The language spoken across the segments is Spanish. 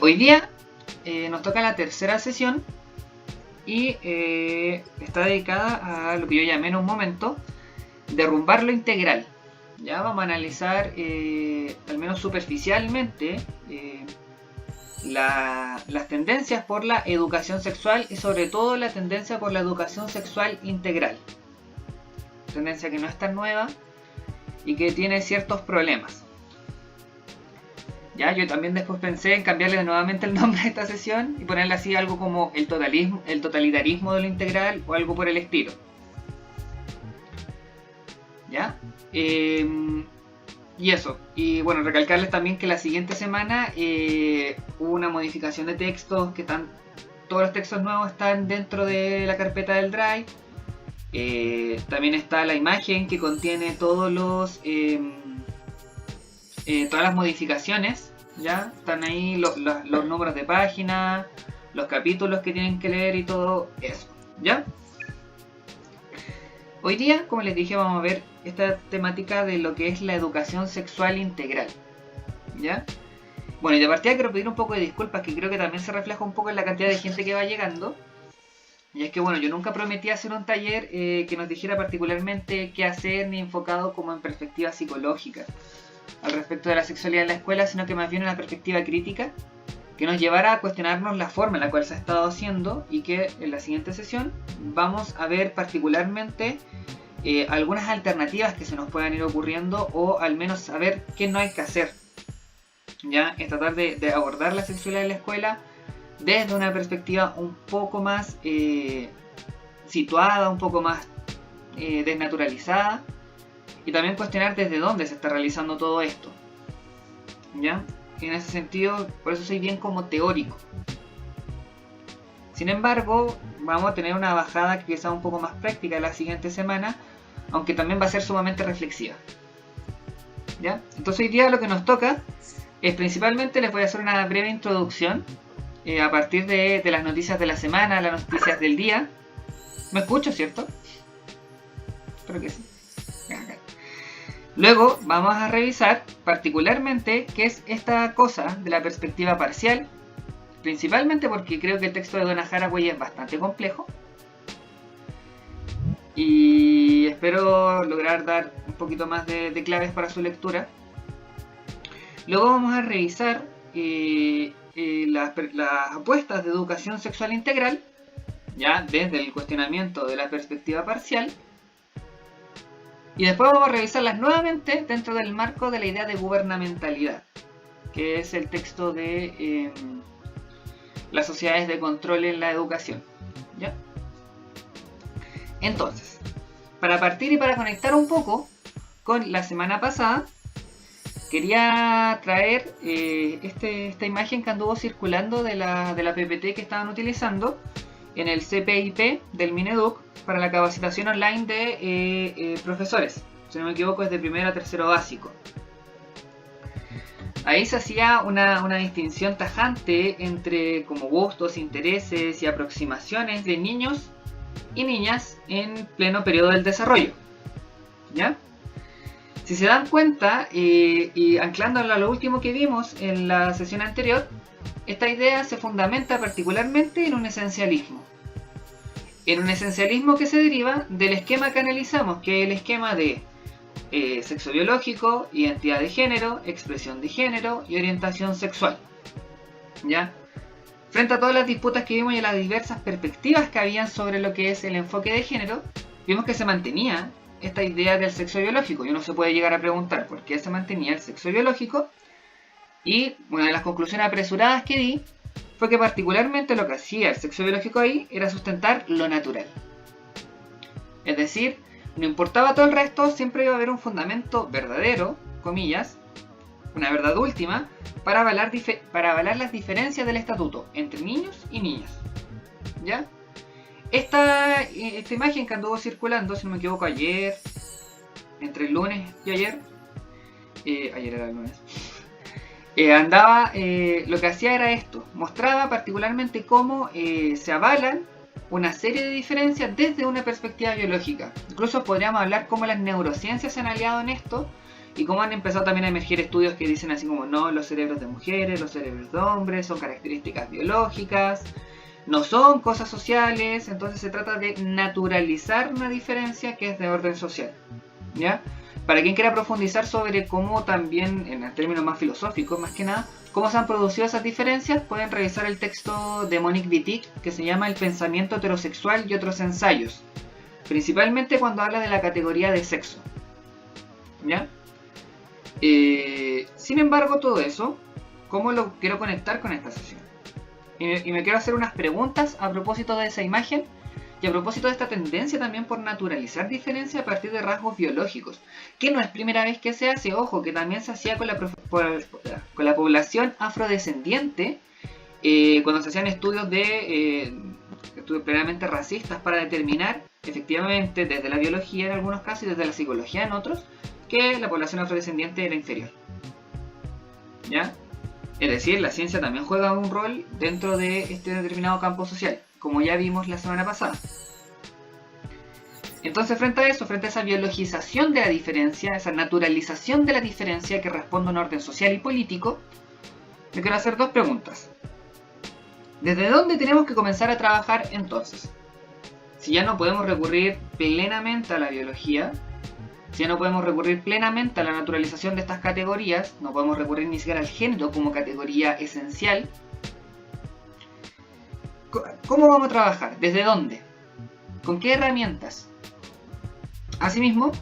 Hoy día nos toca la tercera sesión y está dedicada a lo que yo llamé en un momento derrumbar lo integral. Ya vamos a analizar, al menos superficialmente, las tendencias por la educación sexual y sobre todo la tendencia por la educación sexual integral. Tendencia que no es tan nueva y que tiene ciertos problemas. Ya, yo también después pensé en cambiarle nuevamente el nombre a esta sesión y ponerle así algo como el totalitarismo de lo integral o algo por el estilo. ¿Ya? Y eso. Y bueno, recalcarles también que la siguiente semana hubo una modificación de textos, que todos los textos nuevos están dentro de la carpeta del Drive. También está la imagen que contiene todas las modificaciones. Ya están ahí los números de página, los capítulos que tienen que leer y todo eso. ¿Ya? Hoy día, como les dije, vamos a ver esta temática de lo que es la educación sexual integral. ¿Ya? Bueno, y de partida quiero pedir un poco de disculpas, que creo que también se refleja un poco en la cantidad de gente que va llegando. Y es que bueno, yo nunca prometí hacer un taller que nos dijera particularmente qué hacer, ni enfocado como en perspectiva psicológica al respecto de la sexualidad en la escuela, sino que más bien una perspectiva crítica que nos llevara a cuestionarnos la forma en la cual se ha estado haciendo, y que en la siguiente sesión vamos a ver particularmente algunas alternativas que se nos puedan ir ocurriendo, o al menos saber qué no hay que hacer. Ya, es tratar de abordar la sexualidad en la escuela desde una perspectiva un poco más situada, un poco más desnaturalizada, y también cuestionar desde dónde se está realizando todo esto. ¿Ya? En ese sentido, por eso soy bien como teórico. Sin embargo, vamos a tener una bajada que quizá un poco más práctica la siguiente semana, aunque también va a ser sumamente reflexiva. ¿Ya? Entonces hoy día lo que nos toca es principalmente, les voy a hacer una breve introducción a partir de las noticias de la semana, las noticias del día. ¿Me escucho, cierto? Espero que sí. Luego vamos a revisar particularmente qué es esta cosa de la perspectiva parcial, principalmente porque creo que el texto de Donna Haraway es bastante complejo y espero lograr dar un poquito más de claves para su lectura. Luego vamos a revisar las apuestas de educación sexual integral, ya desde el cuestionamiento de la perspectiva parcial. Y después vamos a revisarlas nuevamente dentro del marco de la idea de gubernamentalidad, que es el texto de las sociedades de control en la educación. ¿Ya? Entonces, para partir y para conectar un poco con la semana pasada, quería traer esta imagen que anduvo circulando de la PPT que estaban utilizando en el CPIP del Mineduc para la capacitación online de profesores. Si no me equivoco, es de primero a tercero básico. Ahí se hacía una distinción tajante entre como gustos, intereses y aproximaciones de niños y niñas en pleno periodo del desarrollo. ¿Ya? Si se dan cuenta, y anclándolo a lo último que vimos en la sesión anterior, esta idea se fundamenta particularmente en un esencialismo. En un esencialismo que se deriva del esquema que analizamos, que es el esquema de sexo biológico, identidad de género, expresión de género y orientación sexual. ¿Ya? Frente a todas las disputas que vimos y a las diversas perspectivas que habían sobre lo que es el enfoque de género, vimos que se mantenía esta idea del sexo biológico. Y uno se puede llegar a preguntar por qué se mantenía el sexo biológico. Y una de las conclusiones apresuradas que di fue que particularmente lo que hacía el sexo biológico ahí era sustentar lo natural. Es decir, no importaba todo el resto, siempre iba a haber un fundamento verdadero, comillas, una verdad última, para avalar las diferencias del estatuto entre niños y niñas. ¿Ya? Esta imagen que anduvo circulando, si no me equivoco, ayer, entre el lunes y ayer era el lunes, lo que hacía era esto, mostraba particularmente cómo se avalan una serie de diferencias desde una perspectiva biológica. Incluso podríamos hablar cómo las neurociencias se han aliado en esto y cómo han empezado también a emerger estudios que dicen así como no, los cerebros de mujeres, los cerebros de hombres son características biológicas, no son cosas sociales, entonces se trata de naturalizar una diferencia que es de orden social, ¿ya? Para quien quiera profundizar sobre cómo también, en términos más filosóficos más que nada, cómo se han producido esas diferencias, pueden revisar el texto de Monique Wittig que se llama El pensamiento heterosexual y otros ensayos, principalmente cuando habla de la categoría de sexo, ¿ya? Sin embargo, todo eso, ¿cómo lo quiero conectar con esta sesión? Y me quiero hacer unas preguntas a propósito de esa imagen y a propósito de esta tendencia también por naturalizar diferencias a partir de rasgos biológicos, que no es primera vez que se hace, ojo, que también se hacía con la población afrodescendiente, cuando se hacían estudios plenamente racistas para determinar efectivamente desde la biología en algunos casos y desde la psicología en otros, que la población afrodescendiente era inferior, ¿ya? Es decir, la ciencia también juega un rol dentro de este determinado campo social, como ya vimos la semana pasada. Entonces, frente a eso, frente a esa biologización de la diferencia, esa naturalización de la diferencia que responde a un orden social y político, me quiero hacer dos preguntas. ¿Desde dónde tenemos que comenzar a trabajar entonces? Si ya no podemos recurrir plenamente a la biología, si ya no podemos recurrir plenamente a la naturalización de estas categorías, no podemos recurrir ni siquiera al género como categoría esencial, ¿cómo vamos a trabajar? ¿Desde dónde? ¿Con qué herramientas? Asimismo,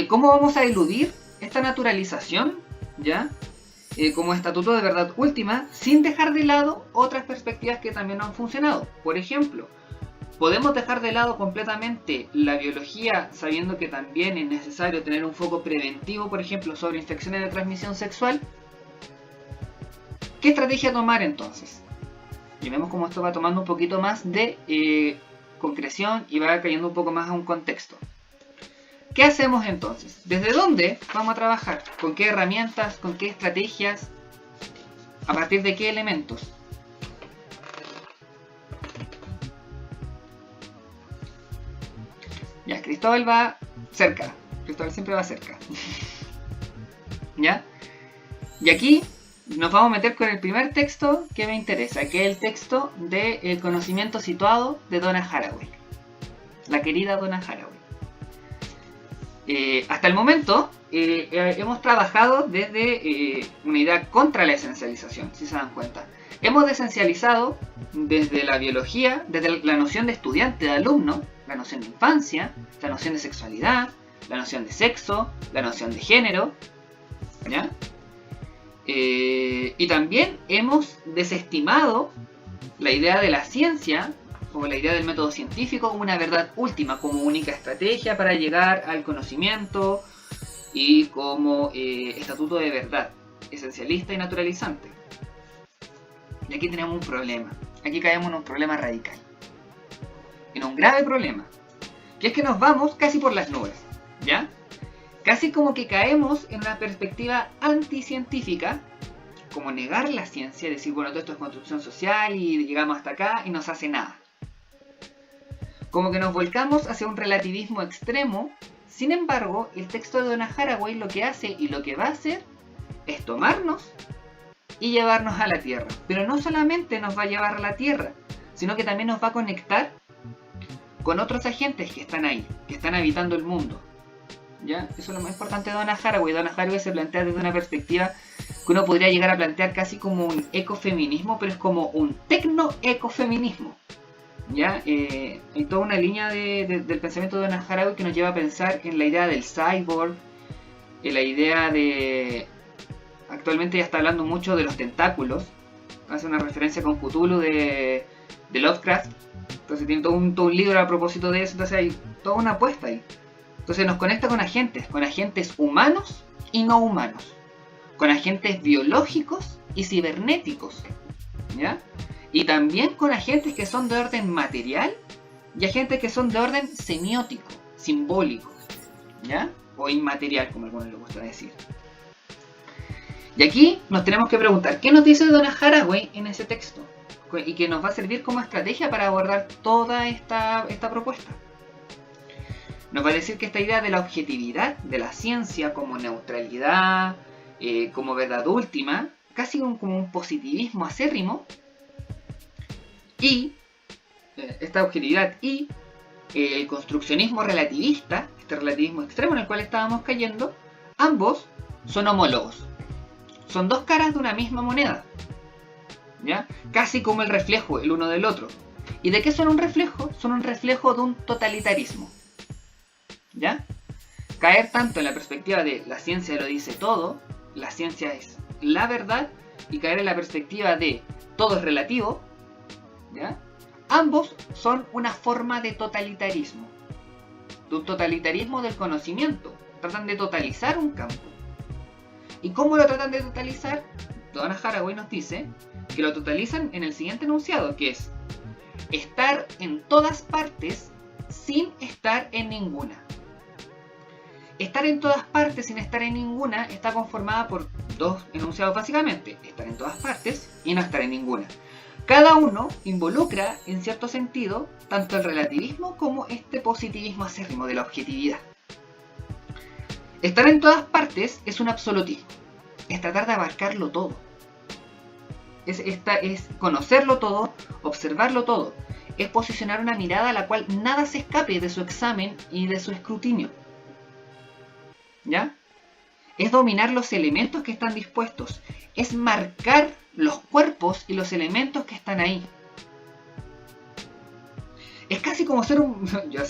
¿cómo vamos a eludir esta naturalización, ¿ya? Como estatuto de verdad última, sin dejar de lado otras perspectivas que también no han funcionado? Por ejemplo, ¿podemos dejar de lado completamente la biología sabiendo que también es necesario tener un foco preventivo, por ejemplo, sobre infecciones de transmisión sexual? ¿Qué estrategia tomar entonces? Y vemos cómo esto va tomando un poquito más de concreción y va cayendo un poco más a un contexto. ¿Qué hacemos entonces? ¿Desde dónde vamos a trabajar? ¿Con qué herramientas? ¿Con qué estrategias? ¿A partir de qué elementos? Ya, Cristóbal va cerca. Cristóbal siempre va cerca. ¿Ya? Y aquí nos vamos a meter con el primer texto que me interesa, que es el texto de El conocimiento situado de Donna Haraway. La querida Donna Haraway. Hasta el momento hemos trabajado desde una idea contra la esencialización, si se dan cuenta. Hemos desesencializado desde la biología, desde la noción de estudiante, de alumno, la noción de infancia, la noción de sexualidad, la noción de sexo, la noción de género, ¿ya? Y también hemos desestimado la idea de la ciencia o la idea del método científico como una verdad última, como única estrategia para llegar al conocimiento y como estatuto de verdad, esencialista y naturalizante. Y aquí tenemos un problema, aquí caemos en un problema radical, en un grave problema, que es que nos vamos casi por las nubes, ¿ya? Casi como que caemos en una perspectiva anticientífica, como negar la ciencia, decir, bueno, todo esto es construcción social y llegamos hasta acá y no se hace nada. Como que nos volcamos hacia un relativismo extremo. Sin embargo, el texto de Donna Haraway lo que hace y lo que va a hacer es tomarnos y llevarnos a la Tierra. Pero no solamente nos va a llevar a la Tierra, sino que también nos va a conectar con otros agentes que están ahí, que están habitando el mundo, ¿ya? Eso es lo más importante de Donna Haraway. Donna Haraway se plantea desde una perspectiva que uno podría llegar a plantear casi como un ecofeminismo, pero es como un tecno-ecofeminismo, ¿ya? Hay toda una línea del pensamiento de Donna Haraway que nos lleva a pensar en la idea del cyborg, en la idea de... Actualmente ya está hablando mucho de los tentáculos, hace una referencia con Cthulhu de Lovecraft, entonces tiene todo un libro a propósito de eso, entonces hay toda una apuesta ahí. Entonces nos conecta con agentes humanos y no humanos, con agentes biológicos y cibernéticos, ¿ya? Y también con agentes que son de orden material y agentes que son de orden semiótico, simbólico, ¿ya? O inmaterial, como algunos les gusta decir. Y aquí nos tenemos que preguntar, ¿qué nos dice Donna Haraway en ese texto? Y que nos va a servir como estrategia para abordar toda esta propuesta. Nos va a decir que esta idea de la objetividad de la ciencia como neutralidad, como verdad última, casi como un positivismo acérrimo, y esta objetividad y el construccionismo relativista, este relativismo extremo en el cual estábamos cayendo, ambos son homólogos. Son dos caras de una misma moneda, ¿ya? Casi como el reflejo el uno del otro. ¿Y de qué son un reflejo? Son un reflejo de un totalitarismo, ¿ya? Caer tanto en la perspectiva de la ciencia lo dice todo, la ciencia es la verdad, y caer en la perspectiva de todo es relativo, ¿ya? Ambos son una forma de totalitarismo, de un totalitarismo del conocimiento. Tratan de totalizar un campo. ¿Y cómo lo tratan de totalizar? Donna Haraway nos dice que lo totalizan en el siguiente enunciado, que es estar en todas partes sin estar en ninguna. Estar en todas partes sin estar en ninguna está conformada por dos enunciados básicamente: estar en todas partes y no estar en ninguna. Cada uno involucra, en cierto sentido, tanto el relativismo como este positivismo acérrimo de la objetividad. Estar en todas partes es un absolutismo, es tratar de abarcarlo todo. Es conocerlo todo, observarlo todo. Es posicionar una mirada a la cual nada se escape de su examen y de su escrutinio. ¿Ya? Es dominar los elementos que están dispuestos. Es marcar los cuerpos y los elementos que están ahí. Es casi como ser un... Yo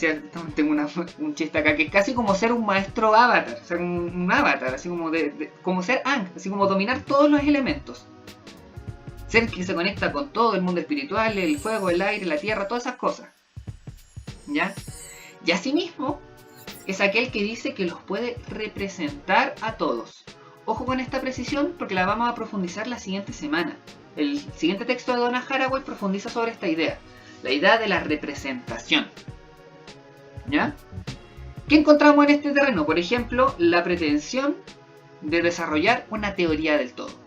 tengo un chiste acá, que es casi como ser un maestro avatar. O sea, un avatar, así como como ser Aang, así como dominar todos los elementos. Ser que se conecta con todo el mundo espiritual, el fuego, el aire, la tierra, todas esas cosas. ¿Ya? Y asimismo, es aquel que dice que los puede representar a todos. Ojo con esta precisión porque la vamos a profundizar la siguiente semana. El siguiente texto de Donna Haraway profundiza sobre esta idea. La idea de la representación. ¿Ya? ¿Qué encontramos en este terreno? Por ejemplo, la pretensión de desarrollar una teoría del todo.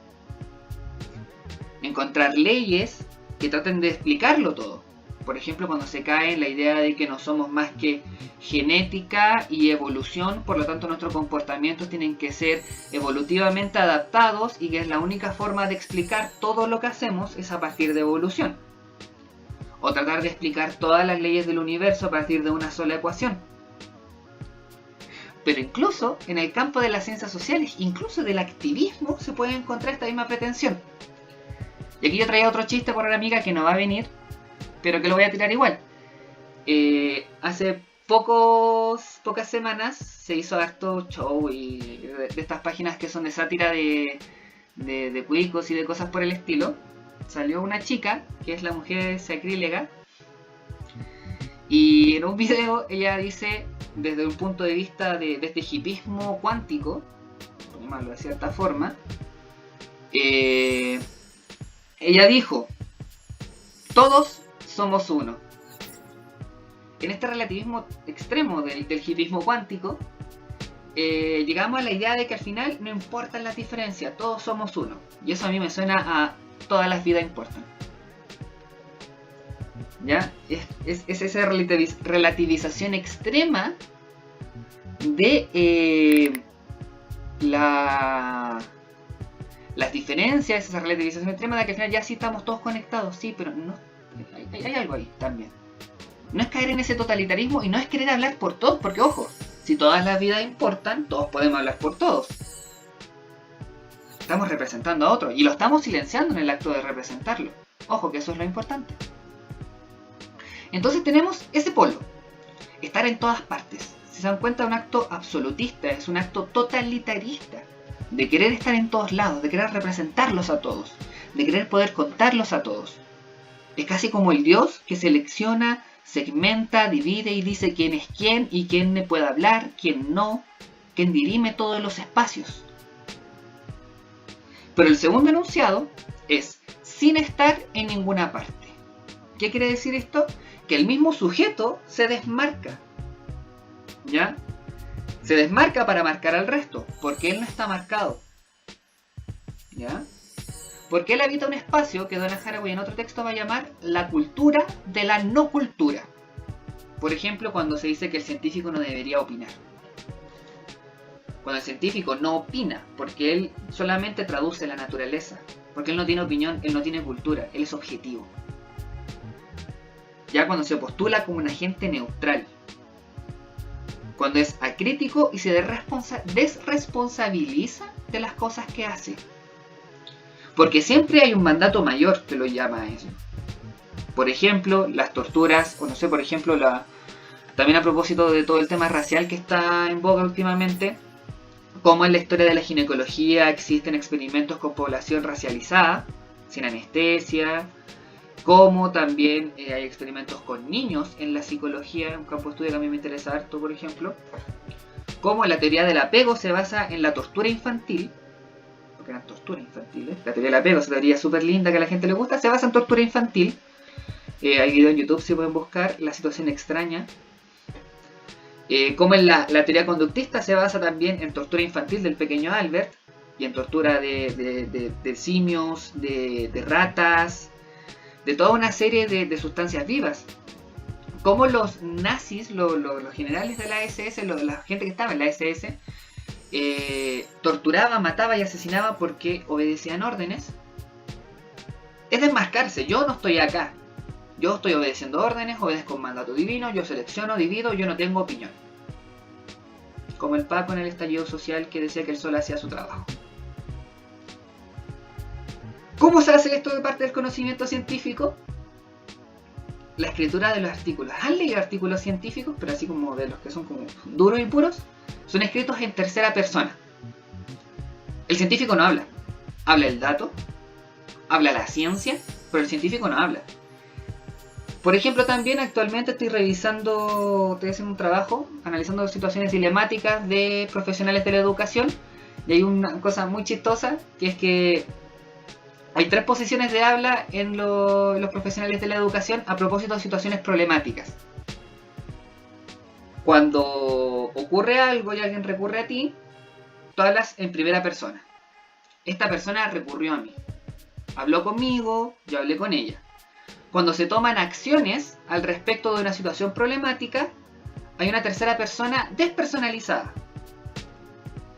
Encontrar leyes que traten de explicarlo todo. Por ejemplo, cuando se cae en la idea de que no somos más que genética y evolución, por lo tanto nuestros comportamientos tienen que ser evolutivamente adaptados y que es la única forma de explicar todo lo que hacemos es a partir de evolución. O tratar de explicar todas las leyes del universo a partir de una sola ecuación. Pero incluso en el campo de las ciencias sociales, incluso del activismo, se puede encontrar esta misma pretensión. Y aquí yo traía otro chiste por una amiga que no va a venir, pero que lo voy a tirar igual. Hace pocas semanas se hizo harto show de estas páginas que son de sátira de cuicos y de cosas por el estilo. Salió una chica, que es la mujer sacrílega, y en un video ella dice, desde un punto de vista de este hipismo cuántico, por llamarlo de cierta forma, ella dijo: todos somos uno. En este relativismo extremo del hipismo cuántico, llegamos a la idea de que al final no importan las diferencias, todos somos uno. Y eso a mí me suena a todas las vidas importan. ¿Ya? Es esa relativización extrema de las diferencias, esa relativización extrema de que al final ya sí estamos todos conectados, sí, pero no, hay algo ahí también. No es caer en ese totalitarismo y no es querer hablar por todos, porque ojo, si todas las vidas importan, todos podemos hablar por todos. Estamos representando a otro y lo estamos silenciando en el acto de representarlo. Ojo, que eso es lo importante. Entonces tenemos ese polo, estar en todas partes. Si se dan cuenta, es un acto absolutista, es un acto totalitarista, de querer estar en todos lados, de querer representarlos a todos, de querer poder contarlos a todos. Es casi como el Dios que selecciona, segmenta, divide y dice quién es quién y quién me puede hablar, quién no, quién dirime todos los espacios. Pero el segundo enunciado es sin estar en ninguna parte. ¿Qué quiere decir esto? Que el mismo sujeto se desmarca. ¿Ya? Se desmarca para marcar al resto, porque él no está marcado. ¿Ya? Porque él habita un espacio que Donna Haraway en otro texto va a llamar la cultura de la no cultura. Por ejemplo, cuando se dice que el científico no debería opinar. Cuando el científico no opina, porque él solamente traduce la naturaleza. Porque él no tiene opinión, él no tiene cultura, él es objetivo. Ya cuando se postula como un agente neutral. Cuando es acrítico y se desresponsabiliza de las cosas que hace. Porque siempre hay un mandato mayor que lo llama a eso. Por ejemplo, las torturas, o no sé, por ejemplo, también a propósito de todo el tema racial que está en boga últimamente, como en la historia de la ginecología existen experimentos con población racializada, sin anestesia, como también hay experimentos con niños en la psicología, un campo de estudio que a mí me interesa harto, por ejemplo, como la teoría del apego se basa en la tortura infantil, porque eran torturas infantiles, la teoría del apego es una teoría súper linda que a la gente le gusta, se basa en tortura infantil. Hay videos en YouTube si pueden buscar la situación extraña. Como en la teoría conductista se basa también en tortura infantil del pequeño Albert y en tortura de simios, de ratas, de toda una serie de sustancias vivas. Como los nazis, los generales de la SS, la gente que estaba en la SS, torturaba, mataba y asesinaba porque obedecían órdenes. Es desmarcarse, yo no estoy acá. Yo estoy obedeciendo órdenes, obedezco un mandato divino, yo selecciono, divido, yo no tengo opinión. Como el Paco en el estallido social que decía que él solo hacía su trabajo. ¿Cómo se hace esto de parte del conocimiento científico? La escritura de los artículos. ¿Han leído artículos científicos? Pero así como de los que son como duros y puros. Son escritos en tercera persona. El científico no habla. Habla el dato, habla la ciencia, pero el científico no habla. Por ejemplo, también actualmente estoy haciendo un trabajo analizando situaciones dilemáticas de profesionales de la educación. Y hay una cosa muy chistosa, que es que hay 3 posiciones de habla en los profesionales de la educación a propósito de situaciones problemáticas. Cuando ocurre algo y alguien recurre a ti, tú hablas en primera persona. Esta persona recurrió a mí. Habló conmigo, yo hablé con ella. Cuando se toman acciones al respecto de una situación problemática, hay una tercera persona despersonalizada.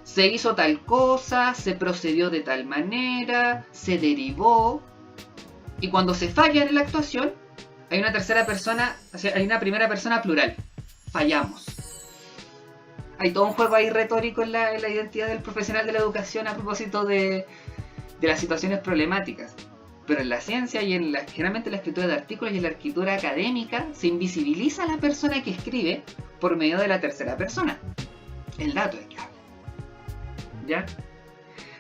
Se hizo tal cosa, se procedió de tal manera, se derivó. Y cuando se falla en la actuación, hay una tercera persona, o sea, hay una primera persona plural. Fallamos. Hay todo un juego ahí retórico en la identidad del profesional de la educación a propósito de las situaciones problemáticas. Pero en la ciencia y generalmente en la escritura de artículos y en la escritura académica se invisibiliza a la persona que escribe por medio de la tercera persona. El dato es que habla. ¿Ya?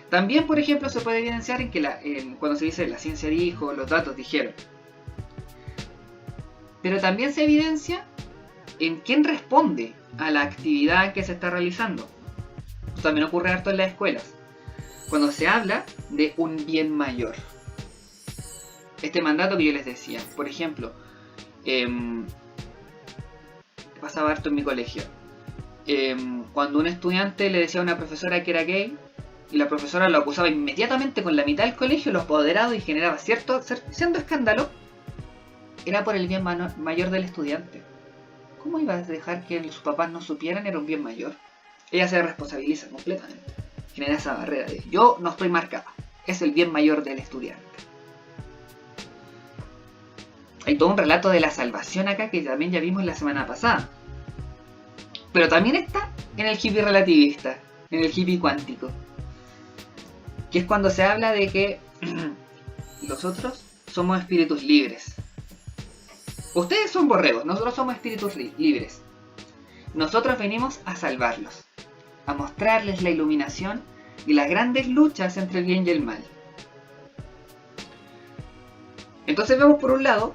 También, por ejemplo, se puede evidenciar en que cuando se dice la ciencia dijo, los datos dijeron. Pero también se evidencia en quién responde a la actividad que se está realizando. Esto también ocurre harto en las escuelas. Cuando se habla de un bien mayor. Este mandato que yo les decía, por ejemplo, pasaba harto en mi colegio. Cuando un estudiante le decía a una profesora que era gay, y la profesora lo acusaba inmediatamente con la mitad del colegio, los apoderados, y generaba cierto escándalo, era por el bien mayor del estudiante. ¿Cómo iba a dejar que sus papás no supieran? Era un bien mayor. Ella se responsabiliza completamente. Genera esa barrera de yo no estoy marcada, es el bien mayor del estudiante. Hay todo un relato de la salvación acá que también ya vimos la semana pasada. Pero también está en el hippie relativista, en el hippie cuántico. Que es cuando se habla de que nosotros somos espíritus libres. Ustedes son borregos, nosotros somos espíritus libres. Nosotros venimos a salvarlos, a mostrarles la iluminación y las grandes luchas entre el bien y el mal. Entonces vemos por un lado,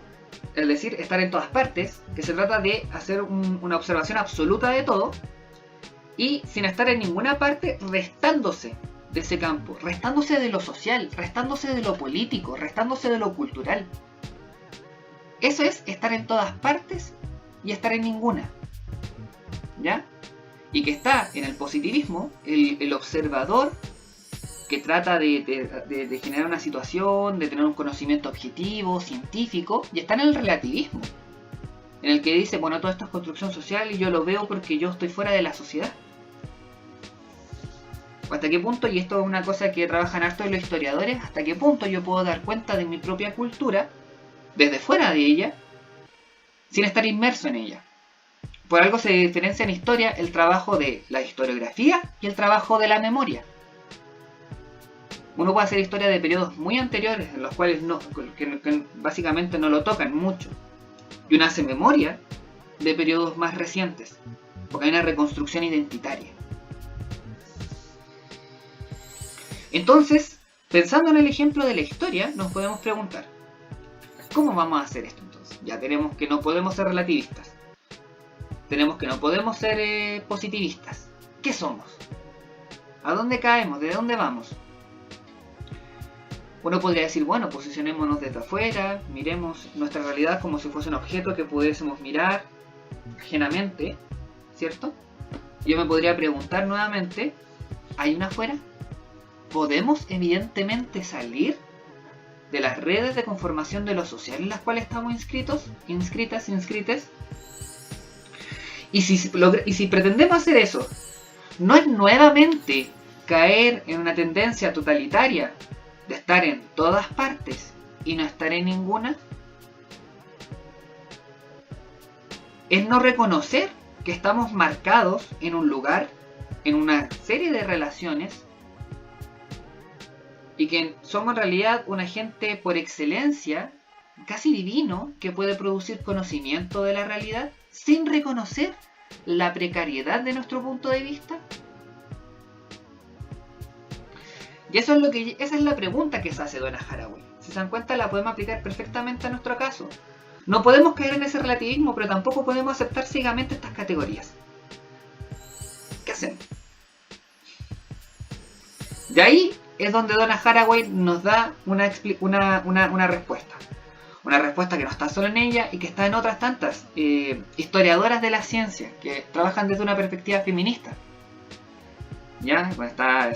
es decir, estar en todas partes, que se trata de hacer una observación absoluta de todo y sin estar en ninguna parte restándose de ese campo, restándose de lo social, restándose de lo político, restándose de lo cultural. Eso es estar en todas partes y estar en ninguna. ¿Ya? Y que está en el positivismo, el observador que trata de generar una situación, de tener un conocimiento objetivo, científico, y está en el relativismo. en el que dice, bueno, todo esto es construcción social y yo lo veo porque yo estoy fuera de la sociedad. ¿Hasta qué punto, y esto es una cosa que trabajan harto los historiadores, hasta qué punto yo puedo dar cuenta de mi propia cultura desde fuera de ella sin estar inmerso en ella? Por algo se diferencia en historia el trabajo de la historiografía y el trabajo de la memoria. Uno puede hacer historia de periodos muy anteriores, en los cuales que básicamente no lo tocan mucho. Y uno hace memoria de periodos más recientes, porque hay una reconstrucción identitaria. Entonces, pensando en el ejemplo de la historia, nos podemos preguntar, ¿cómo vamos a hacer esto entonces? Ya tenemos que no podemos ser relativistas. Tenemos que no podemos ser positivistas. ¿Qué somos? ¿A dónde caemos? ¿De dónde vamos? Uno podría decir, bueno, posicionémonos desde afuera, miremos nuestra realidad como si fuese un objeto que pudiésemos mirar ajenamente, ¿cierto? Yo me podría preguntar nuevamente, ¿hay una afuera? ¿Podemos evidentemente salir de las redes de conformación de lo social en las cuales estamos inscritas? Y si pretendemos hacer eso, ¿no es nuevamente caer en una tendencia totalitaria de estar en todas partes y no estar en ninguna? Es no reconocer que estamos marcados en un lugar, en una serie de relaciones, y que somos en realidad un agente por excelencia, casi divino, que puede producir conocimiento de la realidad sin reconocer la precariedad de nuestro punto de vista. Y esa es la pregunta que se hace Donna Haraway. Si se dan cuenta, la podemos aplicar perfectamente a nuestro caso. No podemos caer en ese relativismo, pero tampoco podemos aceptar ciegamente estas categorías. ¿Qué hacemos? De ahí es donde Donna Haraway nos da una respuesta. Una respuesta que no está solo en ella y que está en otras tantas historiadoras de la ciencia que trabajan desde una perspectiva feminista. ¿Ya? Donde está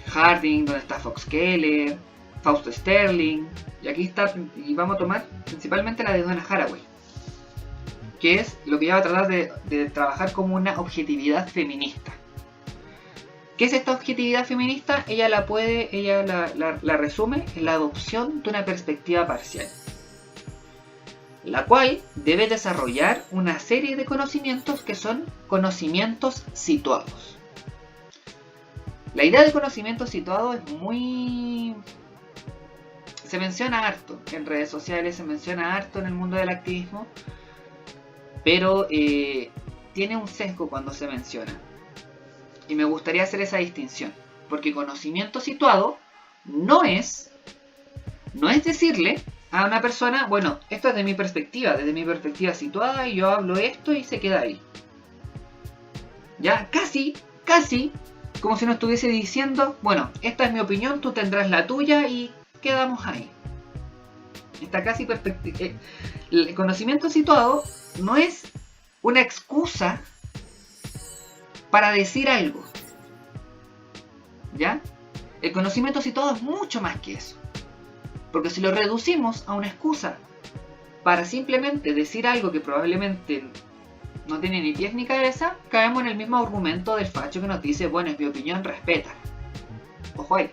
Harding, donde está Fox Keller, Fausto Sterling. Y aquí está, y vamos a tomar principalmente la de Donna Haraway, que es lo que ella va a tratar de trabajar como una objetividad feminista. ¿Qué es esta objetividad feminista? Ella la resume en la adopción de una perspectiva parcial, la cual debe desarrollar una serie de conocimientos que son conocimientos situados. La idea de conocimiento situado es se menciona harto en redes sociales, se menciona harto en el mundo del activismo, pero tiene un sesgo cuando se menciona. Y me gustaría hacer esa distinción, porque conocimiento situado no es decirle a una persona, bueno, esto es de mi perspectiva, desde mi perspectiva situada, y yo hablo esto y se queda ahí. Ya, casi, como si nos estuviese diciendo, bueno, esta es mi opinión, tú tendrás la tuya y quedamos ahí. Esta casi perspectiva. El conocimiento situado no es una excusa para decir algo, ¿ya? El conocimiento situado es mucho más que eso, porque si lo reducimos a una excusa para simplemente decir algo que probablemente no tiene ni pies ni cabeza, caemos en el mismo argumento del facho que nos dice, bueno, es mi opinión, respeta. Ojo ahí.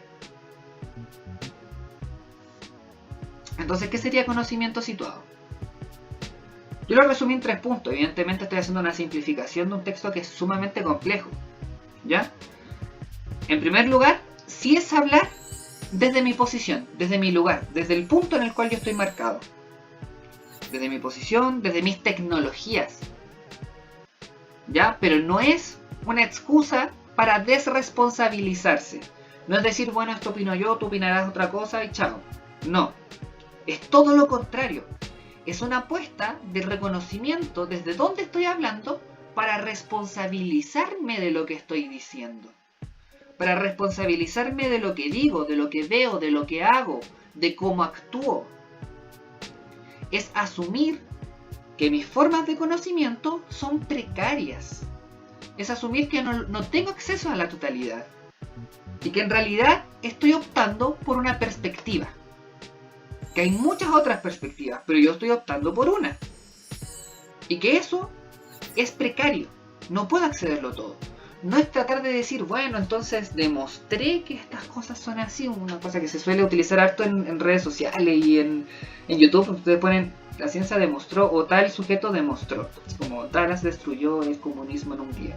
Entonces, ¿qué sería conocimiento situado? Yo lo resumí en 3 puntos. Evidentemente estoy haciendo una simplificación de un texto que es sumamente complejo, ¿ya? En primer lugar, sí es hablar desde mi posición, desde mi lugar, desde el punto en el cual yo estoy marcado. Desde mi posición, desde mis tecnologías, ¿ya? Pero no es una excusa para desresponsabilizarse. No es decir, bueno, esto opino yo, tú opinarás otra cosa y chao. No. Es todo lo contrario. Es una apuesta de reconocimiento desde dónde estoy hablando para responsabilizarme de lo que estoy diciendo. Para responsabilizarme de lo que digo, de lo que veo, de lo que hago, de cómo actúo. Es asumir que mis formas de conocimiento son precarias. Es asumir que no tengo acceso a la totalidad. Y que en realidad estoy optando por una perspectiva. Que hay muchas otras perspectivas, pero yo estoy optando por una. Y que eso es precario, no puedo accederlo todo. No es tratar de decir, bueno, entonces demostré que estas cosas son así, una cosa que se suele utilizar harto en redes sociales y en YouTube. Ustedes ponen, la ciencia demostró, o tal sujeto demostró, como Taras destruyó el comunismo en un día.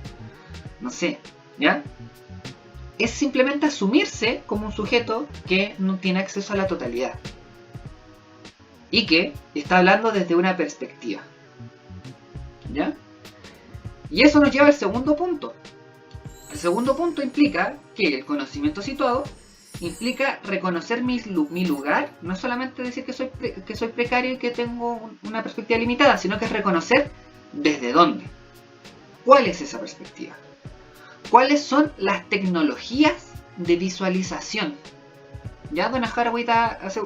No sé, ¿ya? Es simplemente asumirse como un sujeto que no tiene acceso a la totalidad. Y que está hablando desde una perspectiva. ¿Ya? Y eso nos lleva al segundo punto. El segundo punto implica que el conocimiento situado implica reconocer mi lugar. No es solamente decir que soy precario y que tengo una perspectiva limitada, sino que es reconocer desde dónde. ¿Cuál es esa perspectiva? ¿Cuáles son las tecnologías de visualización? Ya Donna Haraway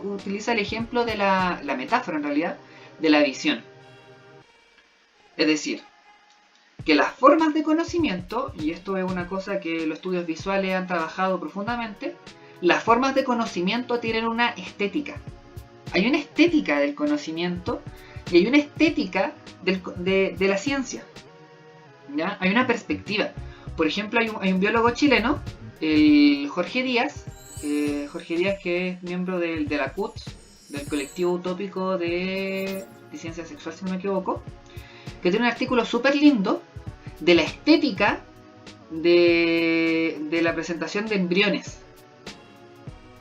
utiliza el ejemplo de la metáfora, en realidad, de la visión. Es decir, que las formas de conocimiento, y esto es una cosa que los estudios visuales han trabajado profundamente, las formas de conocimiento tienen una estética. Hay una estética del conocimiento y hay una estética de la ciencia. ¿Ya? Hay una perspectiva. Por ejemplo, hay un biólogo chileno, Jorge Díaz, que es miembro de la CUT, del colectivo utópico de ciencia sexual, si no me equivoco, que tiene un artículo súper lindo de la estética de la presentación de embriones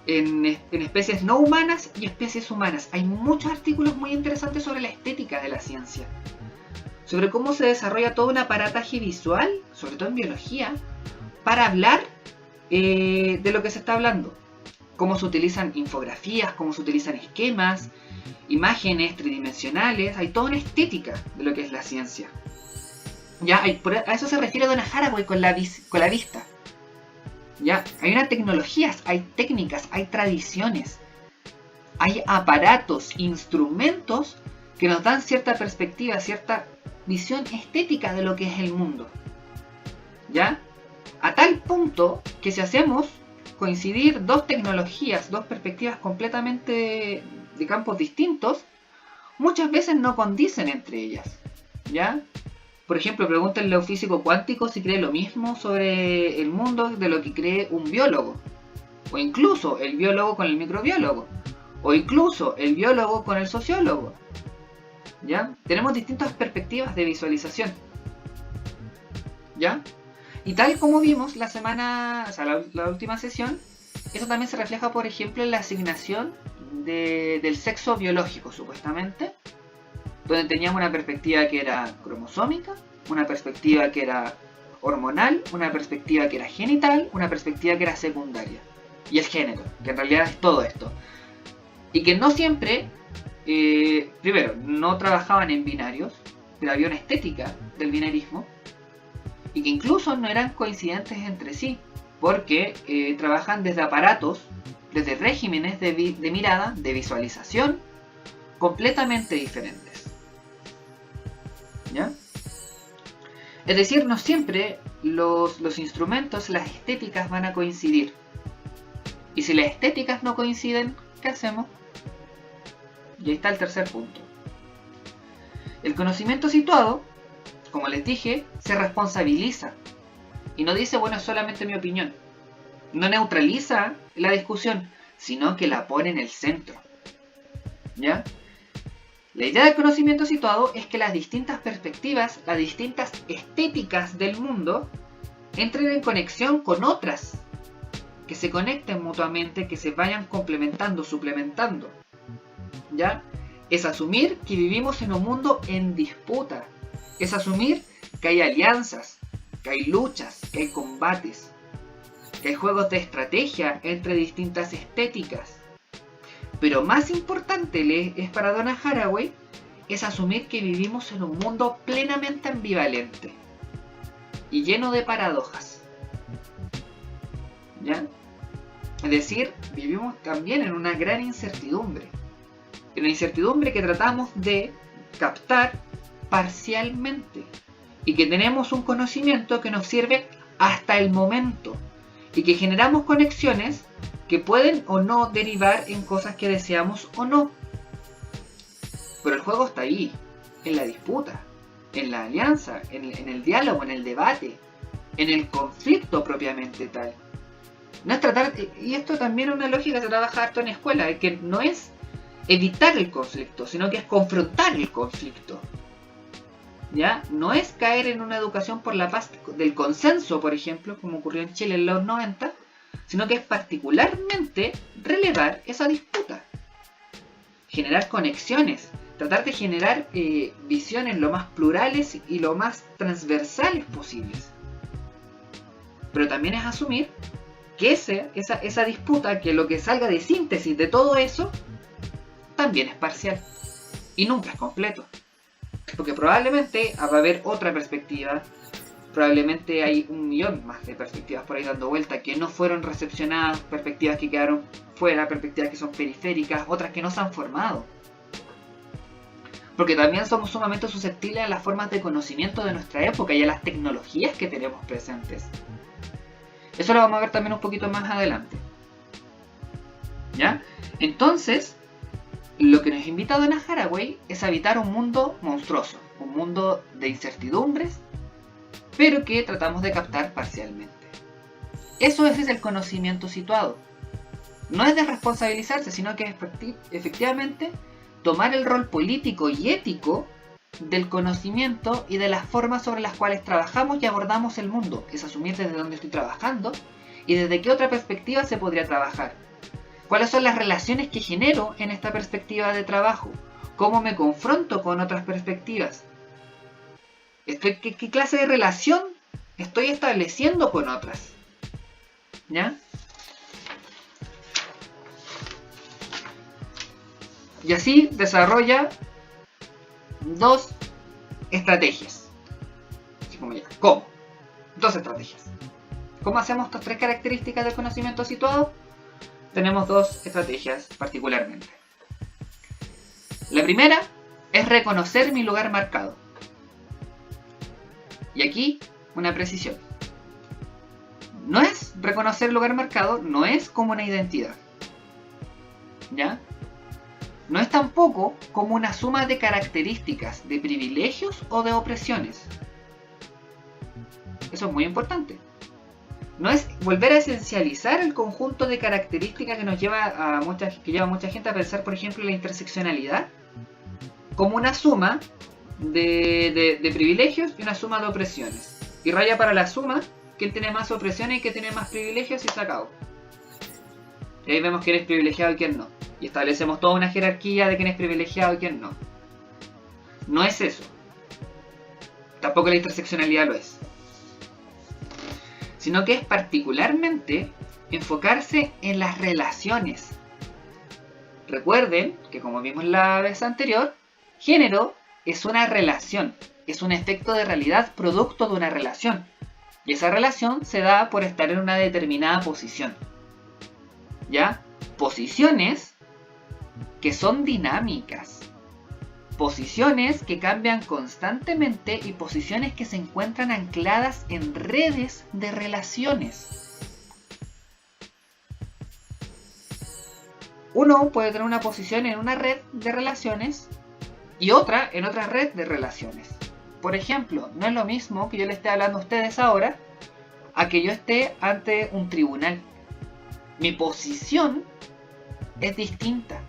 en especies no humanas y especies humanas. Hay muchos artículos muy interesantes sobre la estética de la ciencia, sobre cómo se desarrolla todo un aparataje visual, sobre todo en biología, para hablar de lo que se está hablando. Cómo se utilizan infografías, cómo se utilizan esquemas, imágenes tridimensionales. Hay toda una estética de lo que es la ciencia. ¿Ya? A eso se refiere Donna Haraway con la vista. ¿Ya? Hay unas tecnologías, hay técnicas, hay tradiciones, hay aparatos, instrumentos que nos dan cierta perspectiva, cierta visión estética de lo que es el mundo. ¿Ya? A tal punto que si hacemos coincidir dos tecnologías, dos perspectivas completamente de campos distintos, muchas veces no condicen entre ellas. ¿Ya? Por ejemplo, pregúntenle a un físico cuántico si cree lo mismo sobre el mundo de lo que cree un biólogo. O incluso el biólogo con el microbiólogo. O incluso el biólogo con el sociólogo. ¿Ya? Tenemos distintas perspectivas de visualización. ¿Ya? Y tal como vimos la última sesión, eso también se refleja, por ejemplo, en la asignación del sexo biológico, supuestamente, donde teníamos una perspectiva que era cromosómica, una perspectiva que era hormonal, una perspectiva que era genital, una perspectiva que era secundaria. Y el género, que en realidad es todo esto. Y que no siempre, primero, no trabajaban en binarios, pero había una estética del binarismo, y que incluso no eran coincidentes entre sí, porque trabajan desde aparatos, desde regímenes de mirada, de visualización, completamente diferentes. ¿Ya? Es decir, no siempre los instrumentos, las estéticas van a coincidir. Y si las estéticas no coinciden, ¿qué hacemos? Y ahí está el tercer punto. El conocimiento situado, como les dije, se responsabiliza. Y no dice, bueno, es solamente mi opinión. No neutraliza la discusión, sino que la pone en el centro. ¿Ya? La idea del conocimiento situado es que las distintas perspectivas, las distintas estéticas del mundo entren en conexión con otras, que se conecten mutuamente, que se vayan complementando, suplementando. ¿Ya? Es asumir que vivimos en un mundo en disputa. Es asumir que hay alianzas, que hay luchas, que hay combates, que hay juegos de estrategia entre distintas estéticas. Pero más importante es para Donna Haraway es asumir que vivimos en un mundo plenamente ambivalente y lleno de paradojas. ¿Ya? Es decir, vivimos también en una gran incertidumbre. En la incertidumbre que tratamos de captar parcialmente. Y que tenemos un conocimiento que nos sirve hasta el momento. Y que generamos conexiones que pueden o no derivar en cosas que deseamos o no. Pero el juego está ahí, en la disputa. en la alianza, en el diálogo, en el debate, en el conflicto propiamente tal. No es tratar, y esto también es una lógica que se trabaja harto en escuela, que no es evitar el conflicto, sino que es confrontar el conflicto. ¿Ya? No es caer en una educación por la paz del consenso, por ejemplo, como ocurrió en Chile en los 90, sino que es particularmente relevar esa disputa, generar conexiones, tratar de generar visiones lo más plurales y lo más transversales posibles. Pero también es asumir que esa disputa, que lo que salga de síntesis de todo eso, también es parcial y nunca es completo. Porque probablemente va a haber otra perspectiva, probablemente hay 1.000.000 más de perspectivas por ahí dando vuelta que no fueron recepcionadas, perspectivas que quedaron fuera, perspectivas que son periféricas, otras que no se han formado. Porque también somos sumamente susceptibles a las formas de conocimiento de nuestra época y a las tecnologías que tenemos presentes. Eso lo vamos a ver también un poquito más adelante. ¿Ya? Entonces, lo que nos invita Donna Haraway es habitar un mundo monstruoso, un mundo de incertidumbres, pero que tratamos de captar parcialmente. Ese es el conocimiento situado. No es de responsabilizarse, sino que es efectivamente tomar el rol político y ético del conocimiento y de las formas sobre las cuales trabajamos y abordamos el mundo. Es asumir desde dónde estoy trabajando y desde qué otra perspectiva se podría trabajar. ¿Cuáles son las relaciones que genero en esta perspectiva de trabajo? ¿Cómo me confronto con otras perspectivas? ¿Qué clase de relación estoy estableciendo con otras? ¿Ya? Y así desarrolla 2 estrategias. Así como ya. ¿Cómo? 2 estrategias. ¿Cómo hacemos estas 3 características del conocimiento situado? Tenemos 2 estrategias particularmente. La primera es reconocer mi lugar marcado. Y aquí una precisión. No es reconocer el lugar marcado, no es como una identidad. ¿Ya? No es tampoco como una suma de características, de privilegios o de opresiones. Eso es muy importante. No es volver a esencializar el conjunto de características que nos lleva a mucha gente a pensar, por ejemplo, la interseccionalidad como una suma de privilegios y una suma de opresiones. Y raya para la suma quién tiene más opresiones y quién tiene más privilegios y se acabó. Y ahí vemos quién es privilegiado y quién no. Y establecemos toda una jerarquía de quién es privilegiado y quién no. No es eso. Tampoco la interseccionalidad lo es. Sino que es particularmente enfocarse en las relaciones. Recuerden que, como vimos la vez anterior, género es una relación, es un efecto de realidad producto de una relación. Y esa relación se da por estar en una determinada posición. ¿Ya? Posiciones que son dinámicas. Posiciones que cambian constantemente y posiciones que se encuentran ancladas en redes de relaciones. Uno puede tener una posición en una red de relaciones y otra en otra red de relaciones. Por ejemplo, no es lo mismo que yo le esté hablando a ustedes ahora a que yo esté ante un tribunal. Mi posición es distinta.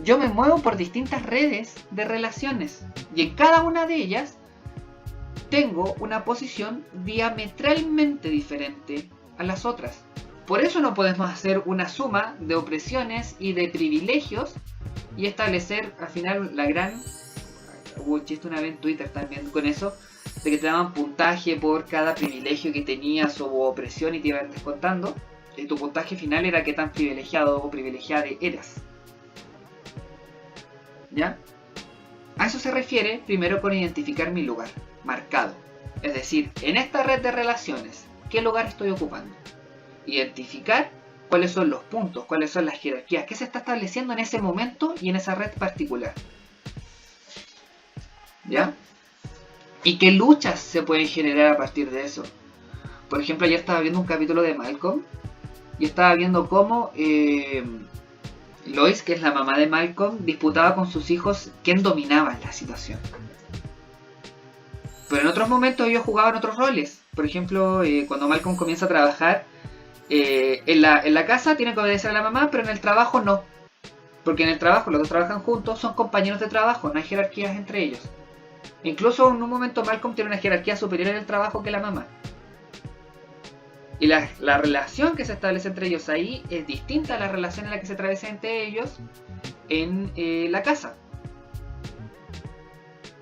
Yo me muevo por distintas redes de relaciones y en cada una de ellas tengo una posición diametralmente diferente a las otras. Por eso no podemos hacer una suma de opresiones y de privilegios y establecer al final la gran... Hubo un chiste una vez en Twitter también con eso, de que te daban puntaje por cada privilegio que tenías o opresión y te iban descontando. Y tu puntaje final era qué tan privilegiado o privilegiada eras. ¿Ya? A eso se refiere primero con identificar mi lugar marcado. Es decir, en esta red de relaciones, ¿qué lugar estoy ocupando? Identificar cuáles son los puntos, cuáles son las jerarquías, qué se está estableciendo en ese momento y en esa red particular. ¿Ya? ¿Y qué luchas se pueden generar a partir de eso? Por ejemplo, ayer estaba viendo un capítulo de Malcolm y estaba viendo cómo Lois, que es la mamá de Malcolm, disputaba con sus hijos quién dominaba la situación. Pero en otros momentos ellos jugaban otros roles. Por ejemplo, cuando Malcolm comienza a trabajar en la casa tiene que obedecer a la mamá, pero en el trabajo no. Porque en el trabajo los dos trabajan juntos, son compañeros de trabajo, no hay jerarquías entre ellos. Incluso en un momento Malcolm tiene una jerarquía superior en el trabajo que la mamá. Y la relación que se establece entre ellos ahí es distinta a la relación en la que se establece entre ellos en la casa.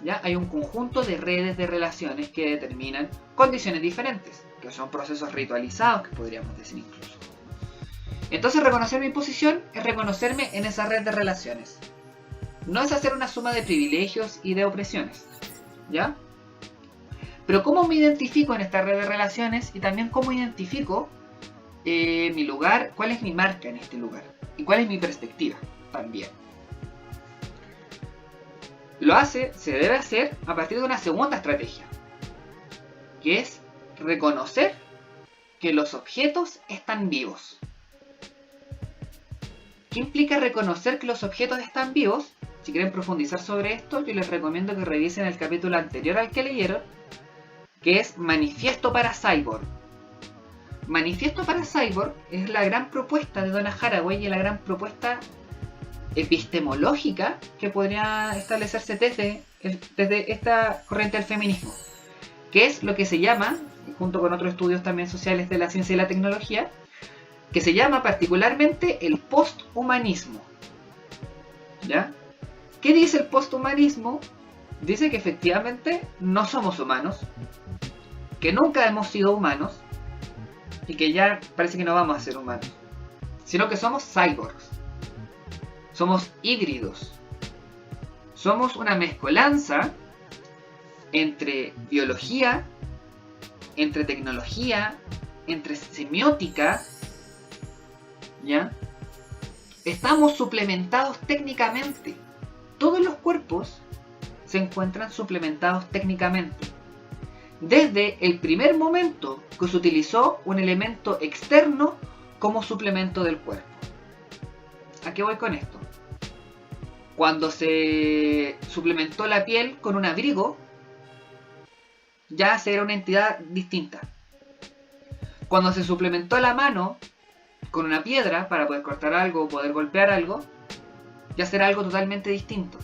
¿Ya? Hay un conjunto de redes de relaciones que determinan condiciones diferentes, que son procesos ritualizados, que podríamos decir incluso. Entonces reconocer mi posición es reconocerme en esa red de relaciones. No es hacer una suma de privilegios y de opresiones. ¿Ya? Pero ¿cómo me identifico en esta red de relaciones? Y también cómo identifico mi lugar, cuál es mi marca en este lugar. Y cuál es mi perspectiva también. Se debe hacer a partir de una segunda estrategia. Que es reconocer que los objetos están vivos. ¿Qué implica reconocer que los objetos están vivos? Si quieren profundizar sobre esto, yo les recomiendo que revisen el capítulo anterior al que leyeron, que es Manifiesto para Cyborg. Manifiesto para Cyborg es la gran propuesta de Donna Haraway y la gran propuesta epistemológica que podría establecerse desde esta corriente del feminismo, que es lo que se llama, junto con otros estudios también sociales de la ciencia y la tecnología, que se llama particularmente el posthumanismo. ¿Ya? ¿Qué dice el posthumanismo? Dice que efectivamente no somos humanos, que nunca hemos sido humanos y que ya parece que no vamos a ser humanos, sino que somos cyborgs, somos híbridos, somos una mezcolanza entre biología, entre tecnología, entre semiótica. ¿Ya? Estamos suplementados técnicamente. Todos los cuerpos se encuentran suplementados técnicamente. Desde el primer momento que se utilizó un elemento externo como suplemento del cuerpo. ¿A qué voy con esto? Cuando se suplementó la piel con un abrigo, ya se era una entidad distinta. Cuando se suplementó la mano con una piedra para poder cortar algo o poder golpear algo, ya será algo totalmente distinto.